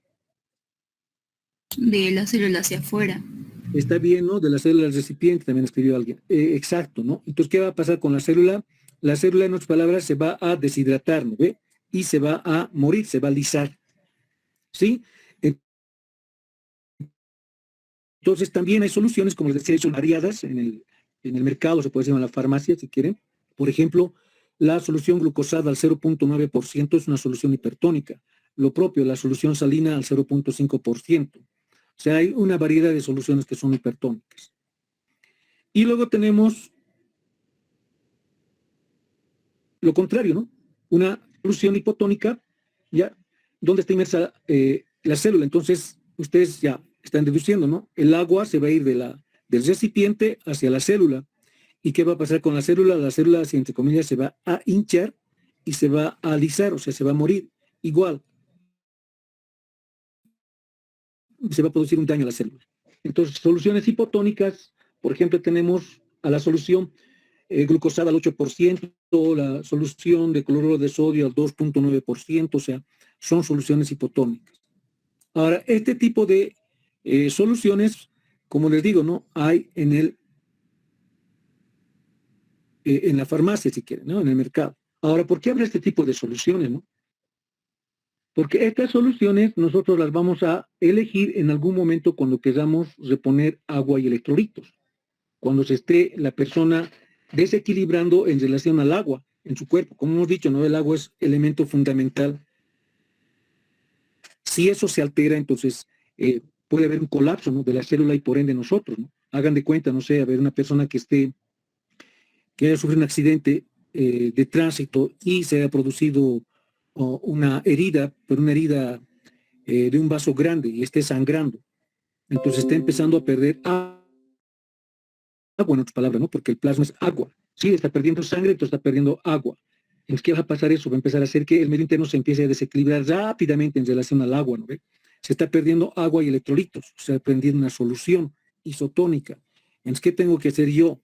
De la célula hacia afuera. Está bien, ¿no? De la célula al recipiente, también escribió alguien. Exacto, ¿no? Entonces, ¿qué va a pasar con la célula? La célula, en otras palabras, se va a deshidratar, ¿no ve? Y se va a morir, se va a lisar, ¿sí? Entonces, también hay soluciones, como les decía, son variadas en el mercado, se puede decir en la farmacia, si quieren. Por ejemplo, la solución glucosada al 0.9% es una solución hipertónica. Lo propio, la solución salina al 0.5%. O sea, hay una variedad de soluciones que son hipertónicas. Y luego tenemos lo contrario, ¿no? Una solución hipotónica, ¿ya? ¿Dónde está inmersa la célula? Entonces, ustedes ya están deduciendo, ¿no? El agua se va a ir del recipiente hacia la célula. ¿Y qué va a pasar con la célula? La célula, si entre comillas, se va a hinchar y se va a alisar, o sea, se va a morir. Igual, se va a producir un daño a la célula. Entonces, soluciones hipotónicas, por ejemplo, tenemos a la solución glucosada al 8%, la solución de cloruro de sodio al 2.9%, o sea, son soluciones hipotónicas. Ahora, este tipo de soluciones, como les digo, ¿no? Hay en la farmacia, si quieren, ¿no? En el mercado. Ahora, ¿por qué habla este tipo de soluciones, no? Porque estas soluciones nosotros las vamos a elegir en algún momento cuando queramos reponer agua y electrolitos. Cuando se esté la persona desequilibrando en relación al agua en su cuerpo. Como hemos dicho, ¿no? El agua es elemento fundamental. Si eso se altera, entonces puede haber un colapso, ¿no? De la célula y por ende nosotros, ¿no? Hagan de cuenta, no sé, a ver, una persona que haya sufrido un accidente de tránsito y se haya producido una herida, pero una herida de un vaso grande y esté sangrando. Entonces está empezando a perder agua, en otras palabras, ¿no? Porque el plasma es agua. Sí, está perdiendo sangre, entonces está perdiendo agua. Entonces, ¿qué va a pasar eso? Va a empezar a hacer que el medio interno se empiece a desequilibrar rápidamente en relación al agua, ¿no ve? Se está perdiendo agua y electrolitos, se está perdiendo una solución isotónica. Entonces, ¿qué tengo que hacer yo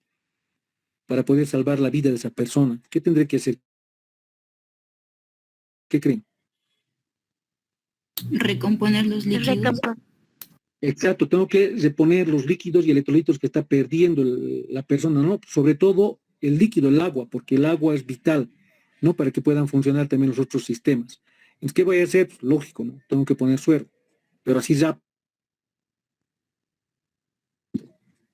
para poder salvar la vida de esa persona? ¿Qué tendré que hacer? ¿Qué creen? Recomponer los líquidos. Exacto, tengo que reponer los líquidos y electrolitos que está perdiendo la persona, ¿no? Sobre todo el líquido, el agua, porque el agua es vital, ¿no? Para que puedan funcionar también los otros sistemas. Entonces, ¿qué voy a hacer? Pues, lógico, ¿no? Tengo que poner suero, pero así ya.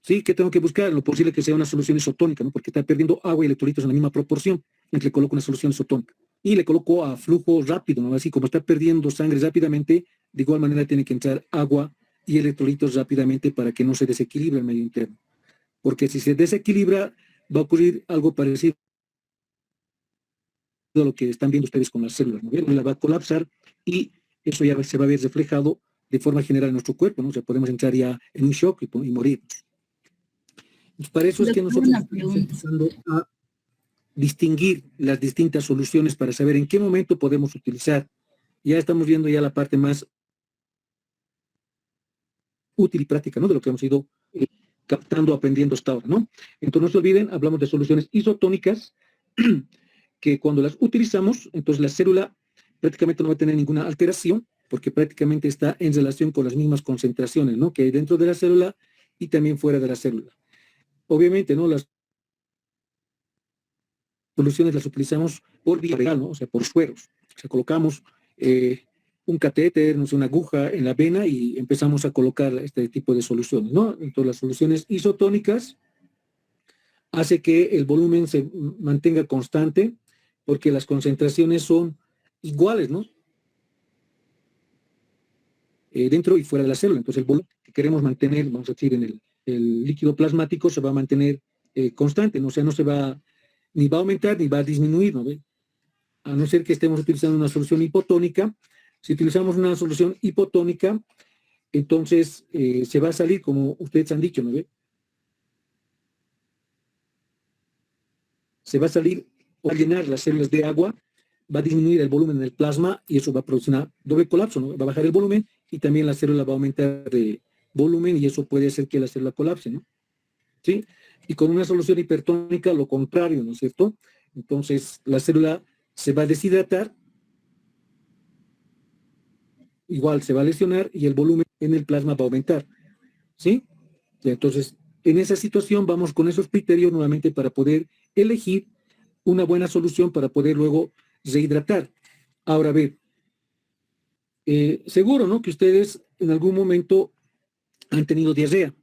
Sí, ¿qué tengo que buscar? Lo posible que sea una solución isotónica, ¿no? Porque está perdiendo agua y electrolitos en la misma proporción. Entonces le coloco una solución isotónica. Y le coloco a flujo rápido, ¿no? Así como está perdiendo sangre rápidamente, de igual manera tiene que entrar agua y electrolitos rápidamente para que no se desequilibre el medio interno. Porque si se desequilibra, va a ocurrir algo parecido a lo que están viendo ustedes con las células, ¿no? La célula va a colapsar y eso ya se va a ver reflejado de forma general en nuestro cuerpo, ¿no? O sea, podemos entrar ya en un shock y morir. Pues para eso es que Doctor, nosotros una estamos pregunta. empezando a distinguir las distintas soluciones para saber en qué momento podemos utilizar. Ya estamos viendo ya la parte más útil y práctica, ¿no? De lo que hemos ido captando, aprendiendo hasta ahora, ¿no? Entonces no se olviden, hablamos de soluciones isotónicas que cuando las utilizamos, entonces la célula prácticamente no va a tener ninguna alteración porque prácticamente está en relación con las mismas concentraciones, ¿no? Que hay dentro de la célula y también fuera de la célula. Obviamente, ¿no? Las soluciones las utilizamos por vía real, ¿no? O sea, por sueros. O sea, colocamos un catéter, no sé, una aguja en la vena y empezamos a colocar este tipo de soluciones, ¿no? Entonces, las soluciones isotónicas hace que el volumen se mantenga constante porque las concentraciones son iguales, ¿no? Dentro y fuera de la célula. Entonces, el volumen que queremos mantener, vamos a decir, en el líquido plasmático se va a mantener constante, ¿no? O sea, no se va, ni va a aumentar ni va a disminuir, ¿no? A no ser que estemos utilizando una solución hipotónica. Si utilizamos una solución hipotónica, entonces se va a salir, como ustedes han dicho, ¿no ve? Se va a salir o a llenar las células de agua, va a disminuir el volumen del plasma y eso va a producir un doble colapso, ¿no? Va a bajar el volumen y también la célula va a aumentar de volumen y eso puede hacer que la célula colapse, ¿no? ¿Sí? Y con una solución hipertónica, lo contrario, ¿no es cierto? Entonces la célula se va a deshidratar, igual se va a lesionar y el volumen en el plasma va a aumentar, ¿sí? Y entonces, en esa situación vamos con esos criterios nuevamente para poder elegir una buena solución para poder luego rehidratar. Ahora, a ver, seguro, ¿no? Que ustedes en algún momento han tenido diarrea,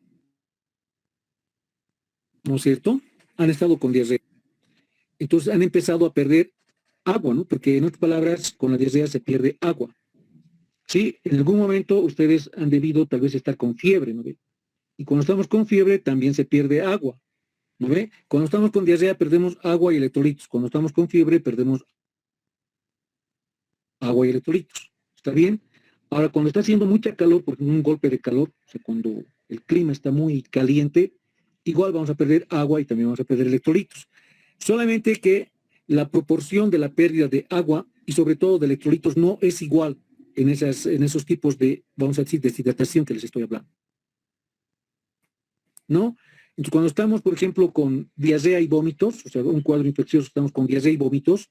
¿no es cierto? Han estado con diarrea. Entonces han empezado a perder agua, ¿no? Porque en otras palabras, con la diarrea se pierde agua. Sí, en algún momento ustedes han debido tal vez estar con fiebre, ¿no ve? Y cuando estamos con fiebre también se pierde agua, ¿no ve? Cuando estamos con diarrea perdemos agua y electrolitos. Cuando estamos con fiebre perdemos agua y electrolitos. ¿Está bien? Ahora, cuando está haciendo mucha calor, porque un golpe de calor, o sea, cuando el clima está muy caliente, igual vamos a perder agua y también vamos a perder electrolitos. Solamente que la proporción de la pérdida de agua y sobre todo de electrolitos no es igual en esos tipos de, vamos a decir, deshidratación que les estoy hablando. ¿No? Entonces, cuando estamos, por ejemplo, con diarrea y vómitos, o sea, un cuadro infeccioso, estamos con diarrea y vómitos,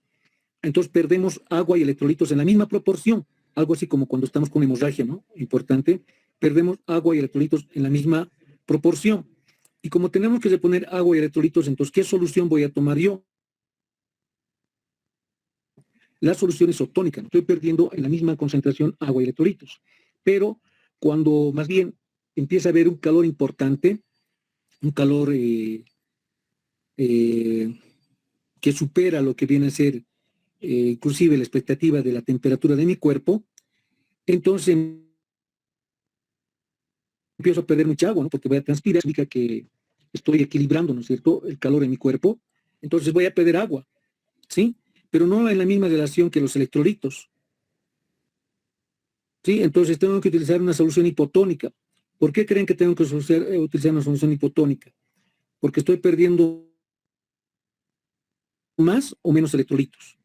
entonces perdemos agua y electrolitos en la misma proporción, algo así como cuando estamos con hemorragia, ¿no? Importante, perdemos agua y electrolitos en la misma proporción. Y como tenemos que reponer agua y electrolitos, entonces, ¿qué solución voy a tomar yo? La solución isotónica, ¿no? Estoy perdiendo en la misma concentración agua y electrolitos. Pero cuando más bien empieza a haber un calor importante, un calor que supera lo que viene a ser inclusive la expectativa de la temperatura de mi cuerpo, entonces empiezo a perder mucha agua, ¿no? Porque voy a transpirar, significa que estoy equilibrando, ¿no es cierto?, el calor en mi cuerpo, entonces voy a perder agua, ¿sí? Pero no en la misma relación que los electrolitos, ¿sí? Entonces tengo que utilizar una solución hipotónica. ¿Por qué creen que tengo que utilizar una solución hipotónica? Porque estoy perdiendo más o menos electrolitos.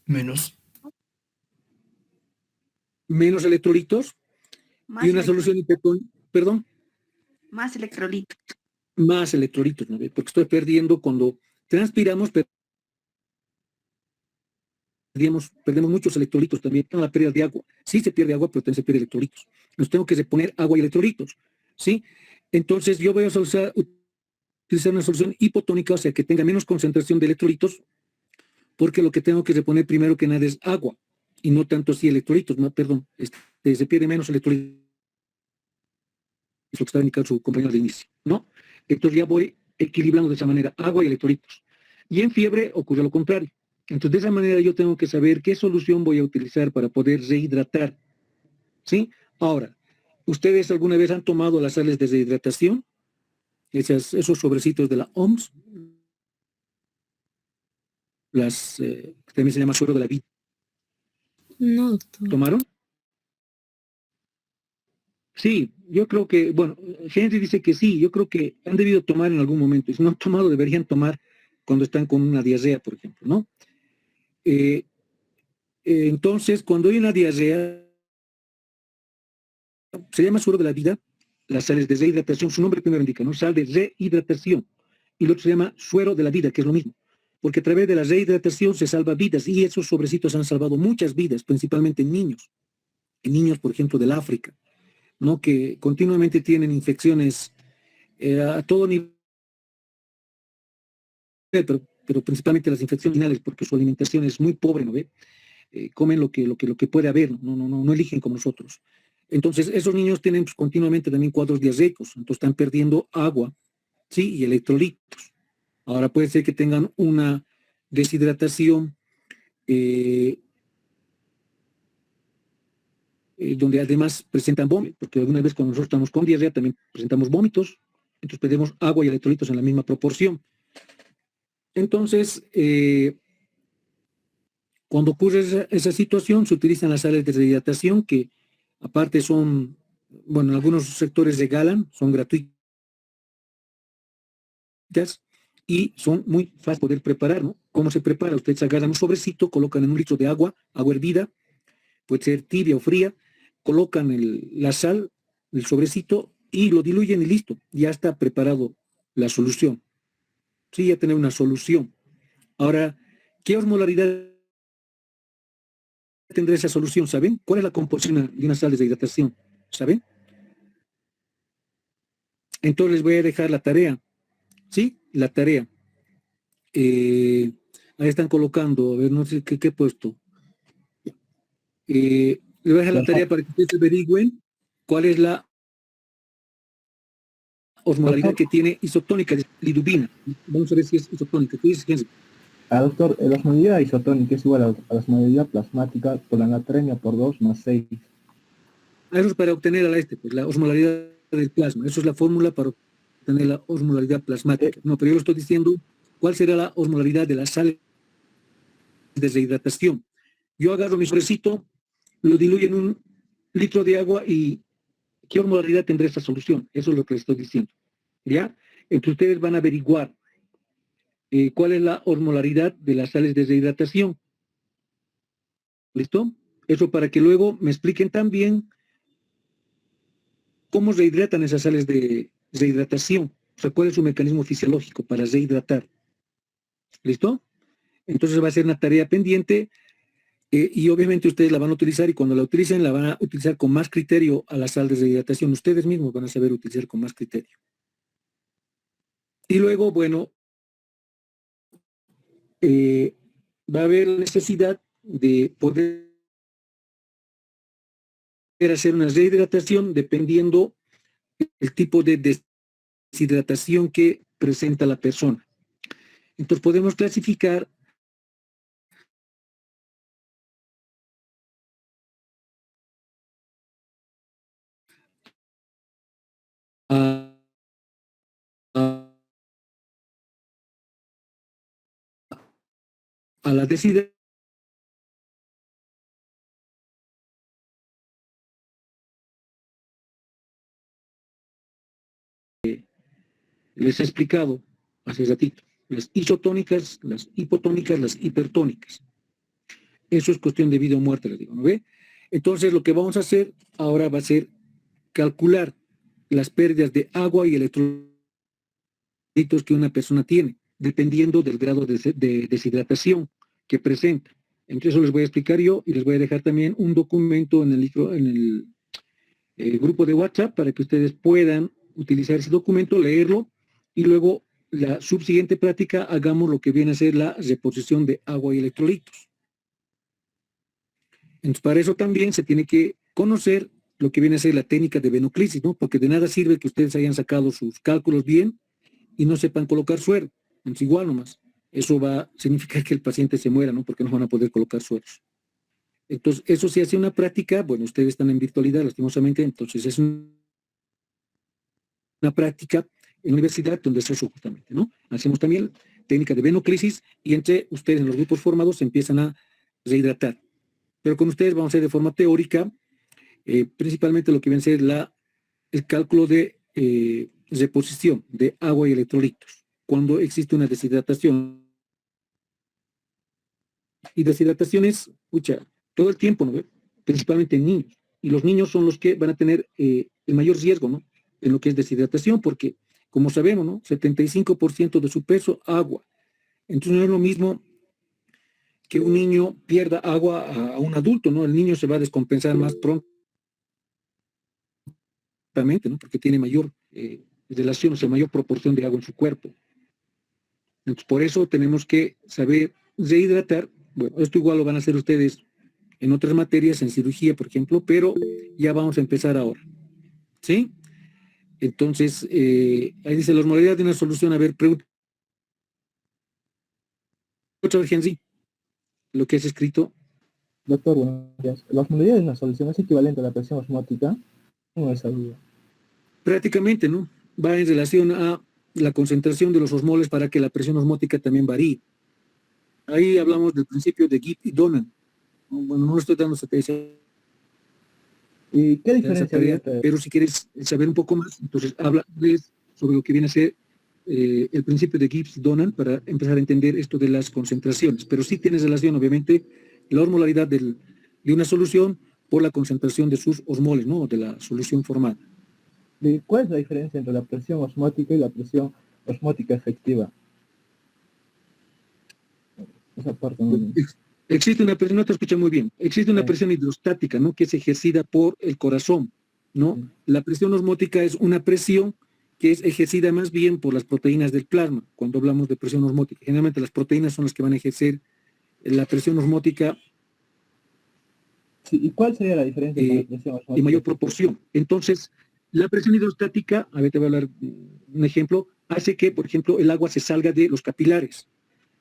Menos. Menos electrolitos Más y una solución hipotónica, perdón, más electrolitos. más electrolitos, ¿no? Porque estoy perdiendo cuando transpiramos, perdemos muchos electrolitos también, la pérdida de agua. Sí se pierde agua, pero también se pierde electrolitos. Nos tengo que reponer agua y electrolitos, ¿sí? Entonces yo voy a usar utilizar una solución hipotónica, o sea, que tenga menos concentración de electrolitos, porque lo que tengo que reponer primero que nada es agua, y no tanto si electrolitos, no, perdón, se pierde menos electrolitos, lo que estaba indicando su compañero de inicio, ¿no? Entonces ya voy equilibrando de esa manera agua y electrolitos. Y en fiebre ocurre lo contrario. Entonces de esa manera yo tengo que saber qué solución voy a utilizar para poder rehidratar, ¿sí? Ahora, ¿ustedes alguna vez han tomado las sales de rehidratación? Esos sobrecitos de la OMS, también se llama suero de la vida. No, doctor. ¿Tomaron? Sí, yo creo que, bueno, Henry dice que sí, yo creo que han debido tomar en algún momento. Y si no han tomado, deberían tomar cuando están con una diarrea, por ejemplo, ¿no? Entonces, cuando hay una diarrea, se llama suero de la vida, las sales de rehidratación, su nombre primero indica, ¿no? Sal de rehidratación. Y lo otro se llama suero de la vida, que es lo mismo. Porque a través de la rehidratación se salva vidas, y esos sobrecitos han salvado muchas vidas, principalmente en niños, por ejemplo, del África, ¿no? Que continuamente tienen infecciones a todo nivel, pero principalmente las infecciones finales, porque su alimentación es muy pobre, ¿no ve? Comen lo que puede haber, no eligen como nosotros. Entonces, esos niños tienen pues, continuamente también cuadros diarreicos, entonces están perdiendo agua, ¿sí? Y electrolitos. Ahora puede ser que tengan una deshidratación donde además presentan vómitos, porque alguna vez cuando nosotros estamos con diarrea también presentamos vómitos, entonces perdemos agua y electrolitos en la misma proporción. Entonces, cuando ocurre esa situación, se utilizan las sales de rehidratación que aparte son, bueno, en algunos sectores regalan, son gratuitas y son muy fáciles de poder preparar, ¿no? ¿Cómo se prepara? Ustedes agarran un sobrecito, colocan en un litro de agua hervida, puede ser tibia o fría, colocan la sal, el sobrecito y lo diluyen y listo, ya está preparado la solución. Sí, ya tener una solución. Ahora, ¿qué osmolaridad tendrá esa solución? ¿Saben? ¿Cuál es la composición de una sal de hidratación? ¿Saben? Entonces les voy a dejar la tarea. ¿Sí? La tarea. Ahí están colocando, a ver, no sé qué he puesto. Les voy a dejar la tarea para que ustedes averigüen cuál es la osmolaridad que tiene isotónica de lidubina. Vamos a ver si es isotónica. ¿Qué dices, Henry? Doctor, la osmolaridad isotónica es igual a la osmolaridad plasmática por la natremia por 2 más 6. Eso es para obtener pues, la osmolaridad del plasma. Eso es la fórmula para obtener la osmolaridad plasmática. No, pero yo estoy diciendo cuál será la osmolaridad de la sal de rehidratación. Yo agarro mi sobrecito, lo diluyo en un litro de agua y ¿qué osmolaridad tendrá esta solución? Eso es lo que les estoy diciendo. ¿Ya? Entonces ustedes van a averiguar cuál es la osmolaridad de las sales de rehidratación. ¿Listo? Eso para que luego me expliquen también cómo rehidratan esas sales de rehidratación. O sea, cuál es su mecanismo fisiológico para rehidratar. ¿Listo? Entonces va a ser una tarea pendiente y obviamente ustedes la van a utilizar y cuando la utilicen la van a utilizar con más criterio a la sal de rehidratación. Ustedes mismos van a saber utilizar con más criterio. Y luego, bueno, va a haber la necesidad de poder hacer una rehidratación dependiendo el tipo de deshidratación que presenta la persona. Entonces podemos clasificar a la deshidratación les he explicado hace ratito. Las isotónicas, las hipotónicas, las hipertónicas. Eso es cuestión de vida o muerte, les digo, ¿no ve? Entonces lo que vamos a hacer ahora va a ser calcular las pérdidas de agua y electrolitos que una persona tiene, dependiendo del grado de deshidratación que presenta. Entonces eso les voy a explicar yo y les voy a dejar también un documento en el grupo de WhatsApp para que ustedes puedan utilizar ese documento, leerlo y luego la subsiguiente práctica hagamos lo que viene a ser la reposición de agua y electrolitos. Entonces, para eso también se tiene que conocer lo que viene a ser la técnica de venoclisis, ¿no? Porque de nada sirve que ustedes hayan sacado sus cálculos bien y no sepan colocar suero. Entonces, igual nomás. Eso va a significar que el paciente se muera, ¿no? Porque no van a poder colocar sueros. Entonces, eso se hace una práctica, bueno, ustedes están en virtualidad, lastimosamente, entonces es una práctica en la universidad donde se hace justamente, ¿no? Hacemos también técnica de venoclisis y entre ustedes en los grupos formados se empiezan a rehidratar. Pero con ustedes vamos a hacer de forma teórica, principalmente lo que viene a ser el cálculo de reposición de agua y electrolitos, cuando existe una deshidratación. Y deshidratación es, todo el tiempo, ¿no? Principalmente en niños. Y los niños son los que van a tener el mayor riesgo, ¿no? En lo que es deshidratación, porque, como sabemos, ¿no? 75% de su peso, agua. Entonces no es lo mismo que un niño pierda agua a un adulto, ¿no? El niño se va a descompensar más prontamente, ¿no? Porque tiene mayor relación, o sea, mayor proporción de agua en su cuerpo. Entonces, por eso tenemos que saber rehidratar. Bueno, esto igual lo van a hacer ustedes en otras materias, en cirugía, por ejemplo, pero ya vamos a empezar ahora. ¿Sí? Entonces, ahí dice las modalidades de una solución. A ver, pregunta. Otra vez, sí. Lo que es escrito. Doctor, buenos días. ¿Las modalidades de una solución es equivalente a la presión osmótica? No es duda. Prácticamente, ¿no? Va en relación a la concentración de los osmoles para que la presión osmótica también varíe. Ahí hablamos del principio de Gibbs y Donan. Bueno, no lo estoy dando esa ¿Y qué diferencia hay entre... pero si quieres saber un poco más, entonces háblales sobre lo que viene a ser el principio de Gibbs y Donan para empezar a entender esto de las concentraciones. Pero sí tienes relación, obviamente, la osmolaridad de una solución por la concentración de sus osmoles, ¿no? De la solución formada. ¿Cuál es la diferencia entre la presión osmótica y la presión osmótica efectiva? Esa parte no... Existe una presión, no te escucha muy bien, existe una presión hidrostática, ¿no? Que es ejercida por el corazón, ¿no? La presión osmótica es una presión que es ejercida más bien por las proteínas del plasma, cuando hablamos de presión osmótica. Generalmente las proteínas son las que van a ejercer la presión osmótica. Sí, ¿y cuál sería la diferencia con la presión osmótica? En mayor proporción. Entonces, la presión hidrostática, a ver, te voy a hablar un ejemplo, hace que, por ejemplo, el agua se salga de los capilares.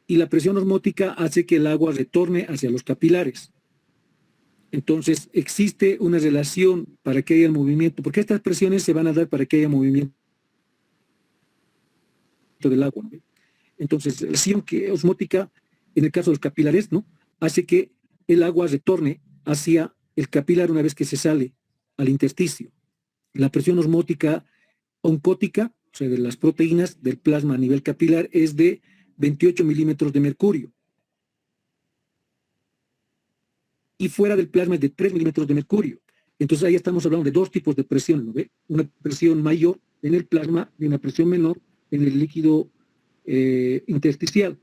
Y la presión osmótica hace que el agua retorne hacia los capilares. Entonces, existe una relación para que haya movimiento, porque estas presiones se van a dar para que haya movimiento del agua, ¿no? Entonces, la presión osmótica, en el caso de los capilares, ¿no? Hace que el agua retorne hacia el capilar una vez que se sale al intersticio. La presión osmótica oncótica, o sea, de las proteínas del plasma a nivel capilar, es de 28 milímetros de mercurio. Y fuera del plasma es de 3 milímetros de mercurio. Entonces ahí estamos hablando de dos tipos de presión, ¿no ve? Una presión mayor en el plasma y una presión menor en el líquido intersticial.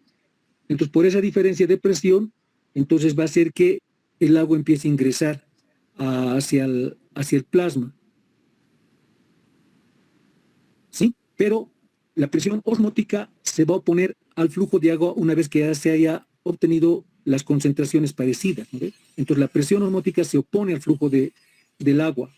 Entonces por esa diferencia de presión, entonces va a hacer que el agua empiece a ingresar hacia el plasma. ¿Sí? Pero la presión osmótica se va a oponer al flujo de agua una vez que ya se haya obtenido las concentraciones parecidas, ¿no? Entonces la presión osmótica se opone al flujo del agua.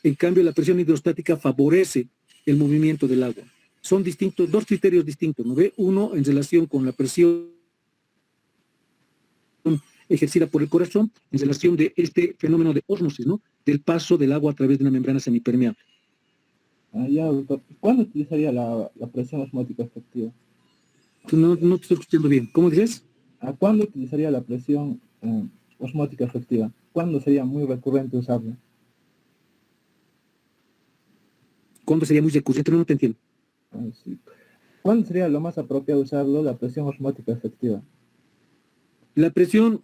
En cambio, la presión hidrostática favorece el movimiento del agua. Son distintos, dos criterios distintos, ¿no ve? Uno en relación con la presión ejercida por el corazón, en relación de este fenómeno de ósmosis, ¿no? Del paso del agua a través de una membrana semipermeable. Ya, doctor. ¿Cuándo utilizaría la presión osmótica efectiva? No te estoy escuchando bien. ¿Cómo dices? ¿A cuándo utilizaría la presión osmótica efectiva? ¿Cuándo sería muy recurrente usarla? ¿Cuándo sería muy recurrente? No te entiendo. Sí. ¿Cuándo sería lo más apropiado usarlo, la presión osmótica efectiva? La presión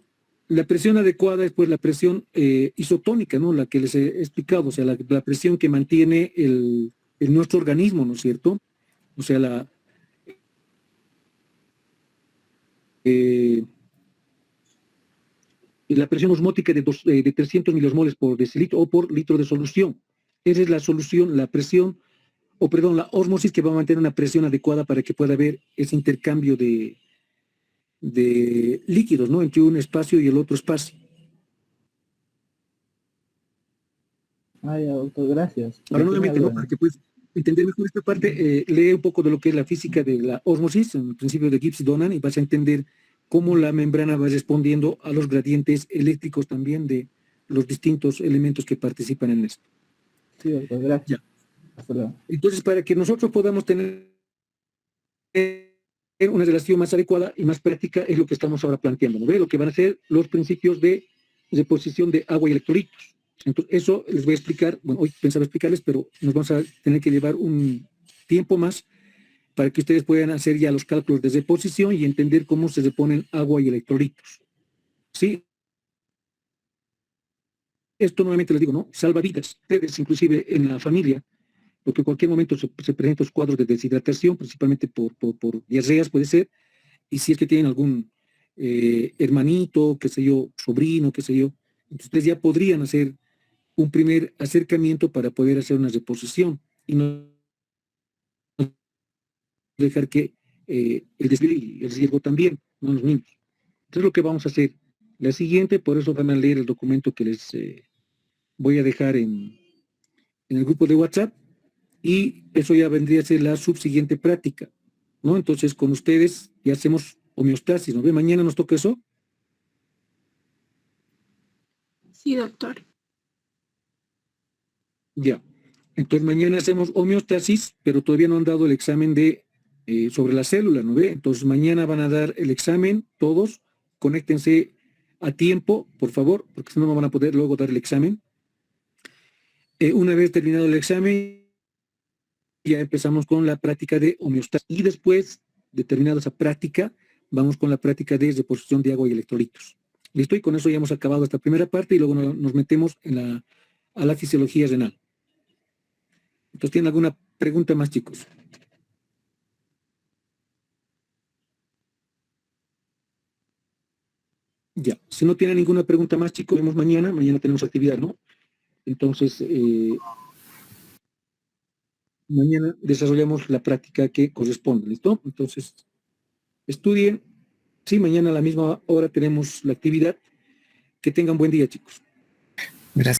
adecuada es pues la presión isotónica, ¿no? La que les he explicado, o sea, la presión que mantiene nuestro organismo, ¿no es cierto? O sea, la presión osmótica de 300 miliosmoles por decilitro o por litro de solución. Esa es la solución, la presión la ósmosis que va a mantener una presión adecuada para que pueda haber ese intercambio de líquidos, ¿no? Entre un espacio y el otro espacio. Ah, ya, doctor, gracias. Ahora, Yo tenía nuevamente, ¿no? duda. Para que puedas entender mejor esta parte, lee un poco de lo que es la física de la ósmosis, en el principio de Gibbs y Donan, y vas a entender cómo la membrana va respondiendo a los gradientes eléctricos también de los distintos elementos que participan en esto. Sí, doctor, gracias. Ya. Hasta luego. Entonces, para que nosotros podamos tener una relación más adecuada y más práctica es lo que estamos ahora planteando, ¿no ve? Lo que van a ser los principios de deposición de agua y electrolitos. Entonces, eso les voy a explicar, bueno, hoy pensaba explicarles, pero nos vamos a tener que llevar un tiempo más para que ustedes puedan hacer ya los cálculos de deposición y entender cómo se deponen agua y electrolitos. ¿Sí? Esto nuevamente les digo, ¿no? Salva vidas, ustedes inclusive en la familia, porque en cualquier momento se presentan los cuadros de deshidratación, principalmente por diarreas puede ser, y si es que tienen algún hermanito, qué sé yo, sobrino, qué sé yo, entonces ustedes ya podrían hacer un primer acercamiento para poder hacer una reposición y no dejar que el desvío y el riesgo también, no los niños. Entonces lo que vamos a hacer, la siguiente, por eso van a leer el documento que les voy a dejar en el grupo de WhatsApp, y eso ya vendría a ser la subsiguiente práctica, ¿no? Entonces con ustedes ya hacemos homeostasis, ¿no ve? Mañana nos toca eso. Sí, doctor. Ya. Entonces mañana hacemos homeostasis, pero todavía no han dado el examen de sobre la célula, ¿no ve? Entonces mañana van a dar el examen, todos, conéctense a tiempo, por favor, porque si no, no van a poder luego dar el examen. Una vez terminado el examen, ya empezamos con la práctica de homeostasis y después de terminada esa práctica, vamos con la práctica de deposición de agua y electrolitos. ¿Listo? Y con eso ya hemos acabado esta primera parte y luego nos metemos a la fisiología renal. Entonces, ¿tienen alguna pregunta más, chicos? Ya, si no tienen ninguna pregunta más, chicos, vemos mañana tenemos actividad, ¿no? Entonces, mañana desarrollamos la práctica que corresponde, ¿listo? Entonces, estudien. Sí, mañana a la misma hora tenemos la actividad. Que tengan buen día, chicos. Gracias.